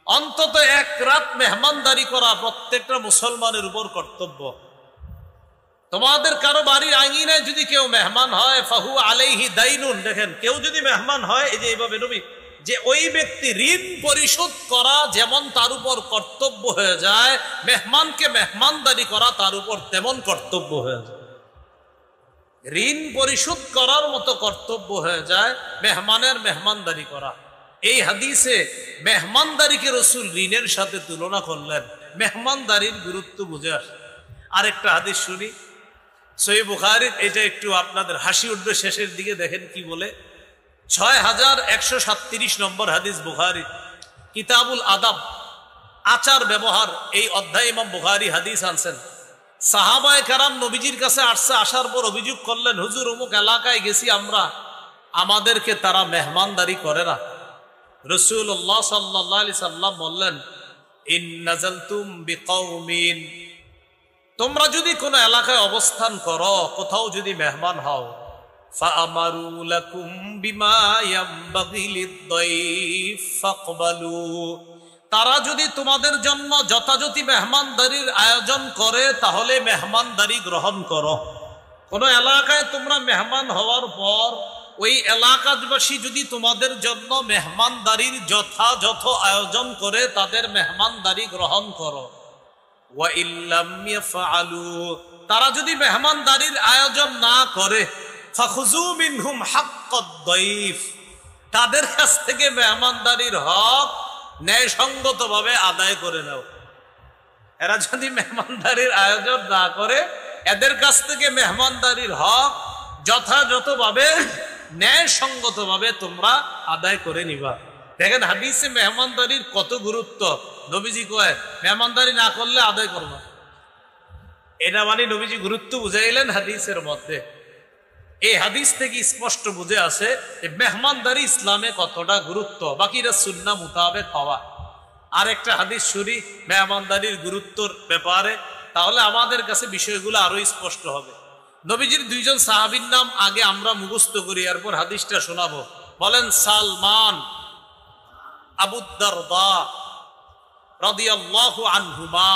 অন্তত এক রাত মেহমানদারি করা প্রত্যেকটা মুসলমানের উপর কর্তব্য। তোমাদের কারো বাড়ির আঙিনায় যদি কেউ মেহমান হয়, ফাহু আলাইহি দাইনুন। দেখেন, কেউ যদি মেহমান হয়, এই যে এইভাবে নবী, যে ওই ব্যক্তি ঋণ পরিশোধ করা যেমন তার উপর কর্তব্য হয়ে যায়, মেহমানকে মেহমানদারি করা তার উপর তেমন কর্তব্য হয়ে যায়। ঋণ পরিশোধ করার মতো কর্তব্য হয়ে যায় মেহমানের মেহমানদারি করা। এই হাদিসে মেহমানদারিকে রাসূল ঋণের সাথে তুলনা করলেন, মেহমানদারির গুরুত্ব বুঝে আসে। আরেকটা হাদিস শুনি, সহিহ বুখারী, এটা একটু আপনাদের হাসি উঠবে শেষের দিকে, দেখেন কি বলে। 6137 নম্বর হাদিস, বুখারী কিতাবুল আদাব, আচার ব্যবহার, এই অধ্যায় ইমাম বুখারী হাদিস আনছেন। সাহাবায়ে কেরাম নবীজির কাছে আসছে, আসার পর অভিযোগ করলেন, হুজুর অমুক এলাকায় গেছি আমরা, আমাদেরকে তারা মেহমানদারি করে না। রাসূলুল্লাহ সাল্লাল্লাহু আলাইহি সাল্লাম বললেন, ইন নাযালতুম বিকাউমিন, তোমরা যদি কোনো এলাকায় অবস্থান করো, কোথাও যদি মেহমান হও, ফাআমারু লাকুম বিমা ইয়ামবাগি লিদ-দাইফ ফাকবালু, তারা যদি তোমাদের জন্য যথাযথ মেহমানদারির আয়োজন করে তাহলে মেহমানদারি গ্রহণ করো। কোন এলাকায় তোমরা মেহমান হওয়ার পর ওই এলাকাবাসী যদি তোমাদের জন্য মেহমানদারির যথাযথ আয়োজন করে তাদের মেহমানদারি গ্রহণ করো। ওয়া ইল্লাম ইয়াফআলু, তারা যদি মেহমানদারির আয়োজন না করে, ফাখুযু মিনহুম হাক্কাদ-দাইফ, তাদের কাছ থেকে মেহমানদারির হক ন্যায়সঙ্গতভাবে আদায় করে নাও। এরা যদি মেহমানদারির আয়োজন না করে, এদের কাছ থেকে মেহমানদারির হক যথাযথভাবে ন্যায়সঙ্গতভাবে তোমরা আদায় করে নিবা। দেখেন হাদিসে মেহমানদারির কত গুরুত্ব। নবীজি কয় মেহমানদারি না করলে আদায় করবা, এটা মানে নবীজি গুরুত্ব বুঝাইলেন হাদিসের মধ্যে। এই হাদিস থেকে স্পষ্ট বুঝে আছে যে মেহমানদারি ইসলামে কতটা গুরুত্ব, বাকিরা সুন্নাহ মোতাবেক হওয়া। আর একটা হাদিস শুনি মেহমানদারির গুরুত্বর ব্যাপারে, তাহলে আমাদের কাছে বিষয়গুলো আরো স্পষ্ট হবে। নবীজির দুইজন সাহাবীর নাম আগে আমরা মুখস্থ করি, এরপর হাদিসটা শোনাবো। বলেন সালমান, আবু দারদা রাদিয়াল্লাহু আনহুমা।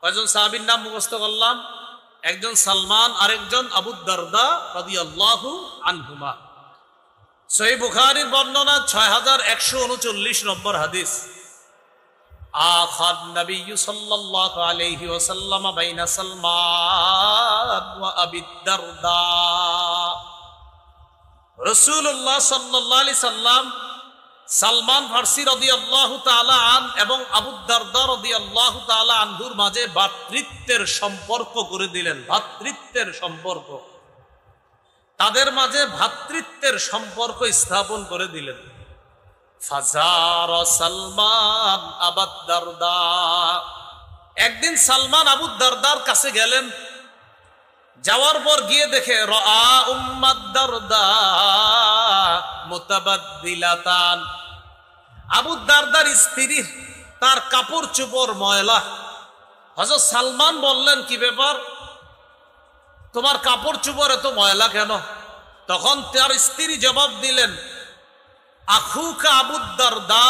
কয়জন সাহাবীর নাম মুখস্থ করলাম? একজন সালমান, আরেকজন আবু দারদা রাদিয়াল্লাহু আনহুমা। সহিহ বুখারীর বর্ণনা 6139 নম্বর হাদিস। আখাদ নবী সাল্লাল্লাহু আলাইহি ওয়াসাল্লাম বাইনা সালমান ওয়া আবি দারদা। রাসূলুল্লাহ সাল্লাল্লাহু আলাইহি সাল্লাম সালমান ফারসি রাদিয়াল্লাহু তাআলা আন এবং আবু দারদা রাদিয়াল্লাহু তাআলা আনহুর মাঝে ভ্রাতৃত্বের সম্পর্ক করে দিলেন। ভ্রাতৃত্বের সম্পর্ক, তাদের মাঝে ভ্রাতৃত্বের সম্পর্ক স্থাপন করে দিলেন। ফাজার সালমান আবু দারদা, একদিন সালমান আবু দারদার কাছে গেলেন। যাওয়ার পর গিয়ে দেখে রাআ উম্মাদ দারদা মুতাবাদদিলাতান, আবু দারদার স্ত্রী তার কাপড় চোপড় ময়লা। হযরত সালমান বললেন, কি ব্যাপার, তোমার কাপড় চোপড় এত ময়লা কেন? তখন তার স্ত্রী জবাব দিলেন, আখুকা আবু দারদা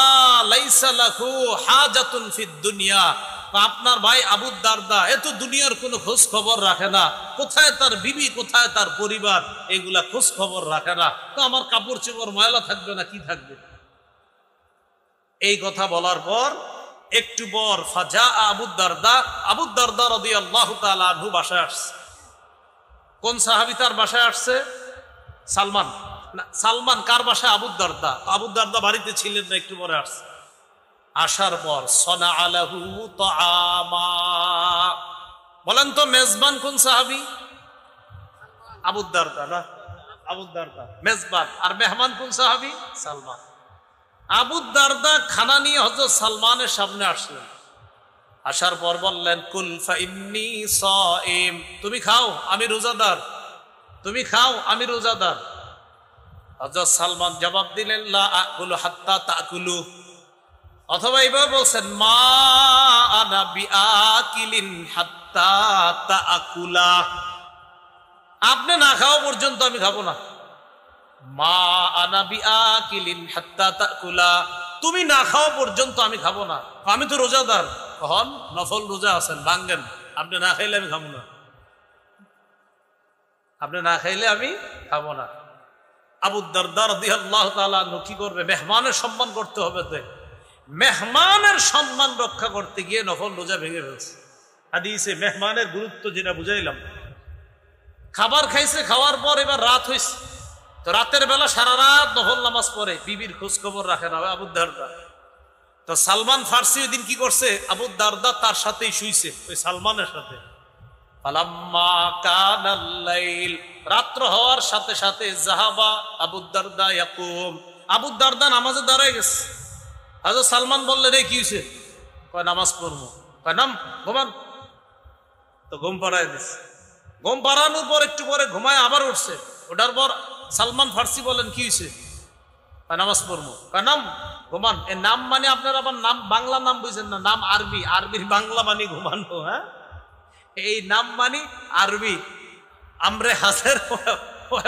লাইসা লাহু হাজাতুন ফিদ দুনিয়া, আপনার ভাই আবু দারদা এত দুনিয়ার কোনো খোঁজ খবর রাখে না, কোথায় তার বিবি, কোথায় তার পরিবার, এগুলা খোঁজ খবর রাখে না, তো আমার কাপড় চোপড় ময়লা থাকবে না কি থাকবে? এই কথা বলার পর একটু পর ফাজা আবু দারদা রাদিয়াল্লাহু তাআলা আনহু বাসায় আসছে। কোন সাহাবী তার বাসায় আসছে? সালমান। সালমান কার বাসায়? আবু দারদা। আবু দারদা বাড়িতে ছিলেন না, একটু পরে আসছে। আসার পর সনা আলাহু তাআমা, বলেন তো মেজবান কোন সাহাবী? আবু দারদা না? আবু দারদা মেজবান, আর মেহমান কোন সাহাবী? সালমান। আবু দারদা খানা নিয়ে হযরত সালমানের সামনে আসলেন। আসার পর বললেন, কুল ফা ইন্নী সাইম, তুমি খাও আমি রোজাদার, তুমি খাও আমি রোজাদার। হযরত সালমান জবাব দিলেন, লা আকুলু হাত্তা তাকুলু, অথবা এইভাবে বলছেন, মা আনা বিআকিলিন হাত্তা তাকুলা, আপনি না খাওয়া পর্যন্ত আমি খাবো না। মা আনা বিআকিলিন হাত্তা তাকুলা, তুমি না খাওয়া পর্যন্ত আমি খাবো না, আমি তো রোজাদার। কখন নফল রোজা আছেন, ভাঙ্গেন, আপনি না খাইলে আমি খাবো না, আপনি না খাইলে আমি খাবো না। আবু দারদা রাদিয়াল্লাহু তাআলা আনহু কি করবে? মেহমানের সম্মান করতে হবে, তো মেহমানের সম্মান রক্ষা করতে গিয়ে নফল রোজা ভেঙে ফেলছে। হাদিসে মেহমানের গুরুত্ব যেটা বুঝাইলাম। খাবার খাইছে, খাওয়ার পর এবার রাত হয়েছে, তো রাতের বেলা সারা রাত নফল নামাজ পড়ে, বিবির খোঁজ খবর রাখে না আবু দারদা। তো সালমান ফারসি ওই দিন কি করছে? আবু দারদা তার সাথেই শুইছে, ওই সালমানের সাথে। ফালাম্মা কানাল লাইল, রাত্র হওয়ার সাথে সাথে জাহাবা আবু দারদা ইয়াকুম, আবু দারদা নামাজে দাঁড়ায় গেছে। হযরত সালমান বললেন রে কি হয়েছে? কয় নামাজ পড়বো। কয় নাম, ঘুমান। তো ঘুম পাড়ায় দিস। ঘুম পাড়ানোর পর একটু পরে ঘুমায় আবার উঠছে। ওটার পর সালমান ফার্সি বলেন কি হয়েছে? কয় নামাজ পড়বো। কয় নাম, ঘুমান। এ নাম মানে আপনার আবার নাম বাংলা নাম বুঝছেন না, নাম আরবি, আরবির বাংলা মানে ঘুমানো। হ্যাঁ, এই নাম মানে আরবি, আমরে হাজের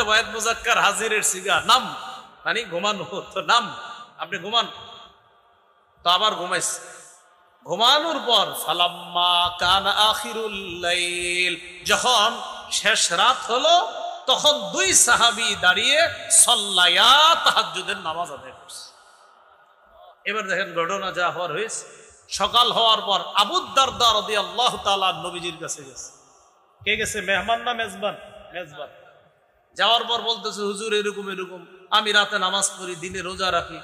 ওয়াহিদ মুজাক্কার হাজিরের সিগা, নাম মানে ঘুমানো। তো নাম, আপনি ঘুমান। তো আবার ঘুমাইছে। ঘুমানোর পর ফালাম্মা কানা আখিরুল লাইল, যখন শেষ রাত হলো তখন দুই সাহাবী দাঁড়িয়ে সাল্লায়া তাহাজ্জুদের নামাজ আদায় করছে। এবার দেখেন ঘটনা যা হওয়ার হয়েছে। সকাল হওয়ার পর আবু দারদা রাদিয়াল্লাহু তাআলা নবীজির কাছে গেছে। কে গেছে? মেহমান না মেজবান? মেজবান। যাওয়ার পর বলতেছে হুজুর এরকম এরকম, আমি রাতে নামাজ পড়ি, দিনে রোজা রাখি।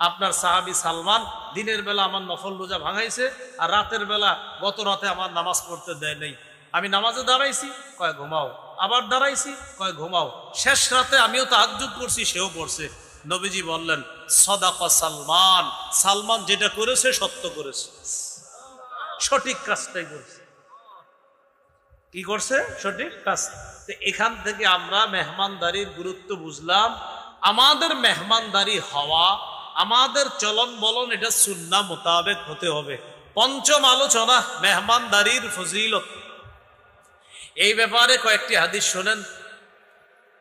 আপনার সাহাবী সালমান দিনের বেলা আমার নফল রোজা ভাঙাইছে, আর রাতের বেলা গত রাতে আমার নামাজ পড়তে দেয় নাই। আমি নামাজে দাঁড়াইছি, কয় ঘুমাও। আবার দাঁড়াইছি, কয় ঘুমাও। শেষ রাতে আমিও তাহাজ্জুদ করছি, সেও পড়ছে। নবীজি বললেন সাদাকা সালমান, সালমান যেটা করেছে সত্য করেছে, সঠিক কাজটাই করেছে। কি করছে? সঠিক কাজ। এখান থেকে আমরা মেহমানদারির গুরুত্ব বুঝলাম। আমাদের মেহমানদারি হওয়া, আমাদের চলন বলন এটা সুন্নাহ মোতাবেক হতে হবে। পঞ্চম আলোচনা মেহমানদারির ফজিলত। এই ব্যাপারে কয়েকটি হাদিস শোনেন।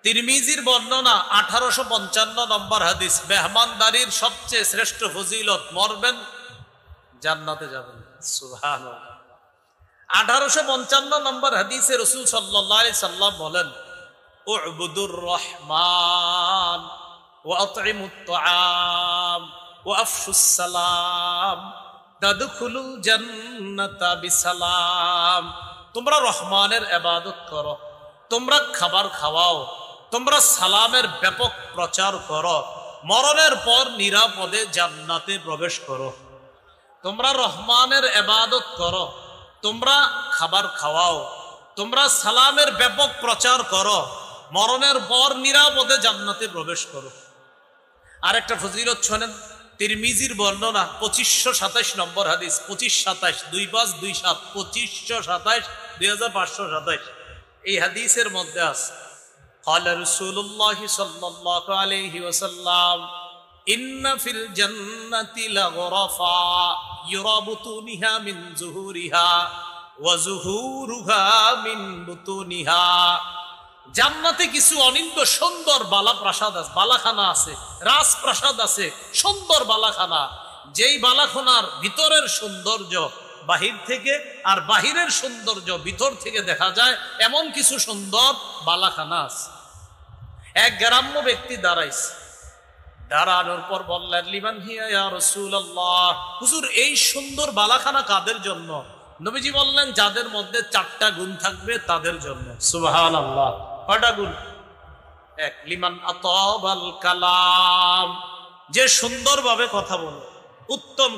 তিরমিজির বর্ণনা 1855 নম্বর হাদিস, মেহমানদারির সবচেয়ে শ্রেষ্ঠ ফজিলত, মরবেন জান্নাতে যাবেন। সুবহানাল্লাহ। 1855 নম্বর হাদিসে রাসূল সাল্লাল্লাহু আলাইহি সাল্লাম বলেন, উ'বুদুর রহমান ওয়া আত'ইমুত তাআম ওয়া আফশুস সালাম তাদখুলুল জান্নাতা বিসালাম। তোমরা রহমানের ইবাদত করো, তোমরা খাবার খাওয়াও, তোমরা সালামের ব্যাপক প্রচার করো, মরণের পর নিরাপদে জান্নাতে প্রবেশ করো। তোমরা রহমানের ইবাদত করো, তোমরা খাবার খাওয়াও, তোমরা সালামের ব্যাপক প্রচার করো, মরণের পর নিরাপদে জান্নাতে প্রবেশ করো। আরেকটা ফজিলত শোনেন, তিরমিজির বর্ণনা 2527 নম্বর হাদিস, 2527 2527 2527 2527। এই হাদিসের মধ্যে আছে ক্বালা রাসূলুল্লাহ সাল্লাল্লাহু আলাইহি ওয়াসাল্লাম ইন্না ফিল জান্নাতি লাগরাফা ইউরা বুতুনিহা মিন যুহুরিহা ওয়া যুহুরুহা মিন বুতুনিহা। জান্নাতে কিছু অনিন্দ্য সুন্দর বালাপ্রাসাদ আছে, বালাখানা আছে, রাজপ্রাসাদ আছে, সুন্দর বালাখানা। যেই বালাখানার ভিতরের সৌন্দর্য বাহির থেকে, আর বাহিরের সৌন্দর্য ভিতর থেকে দেখা যায়, এমন কিছু সুন্দর বালাখানা আছে। এক গ্রাম্য ব্যক্তি দাঁড়াইছে, দাঁড়ানোর পর বললেন লিমান হিয়া ইয়া রাসূলুল্লাহ, হুজুর এই সুন্দর বালাখানা কাদের জন্য? নবীজি বললেন যাদের মধ্যে 4টা গুণ থাকবে তাদের জন্য। সুবহানাল্লাহ। কয়টা গুণ? এক, লিমান আতাবাল কালাম, যে সুন্দরভাবে কথা বলে, উত্তম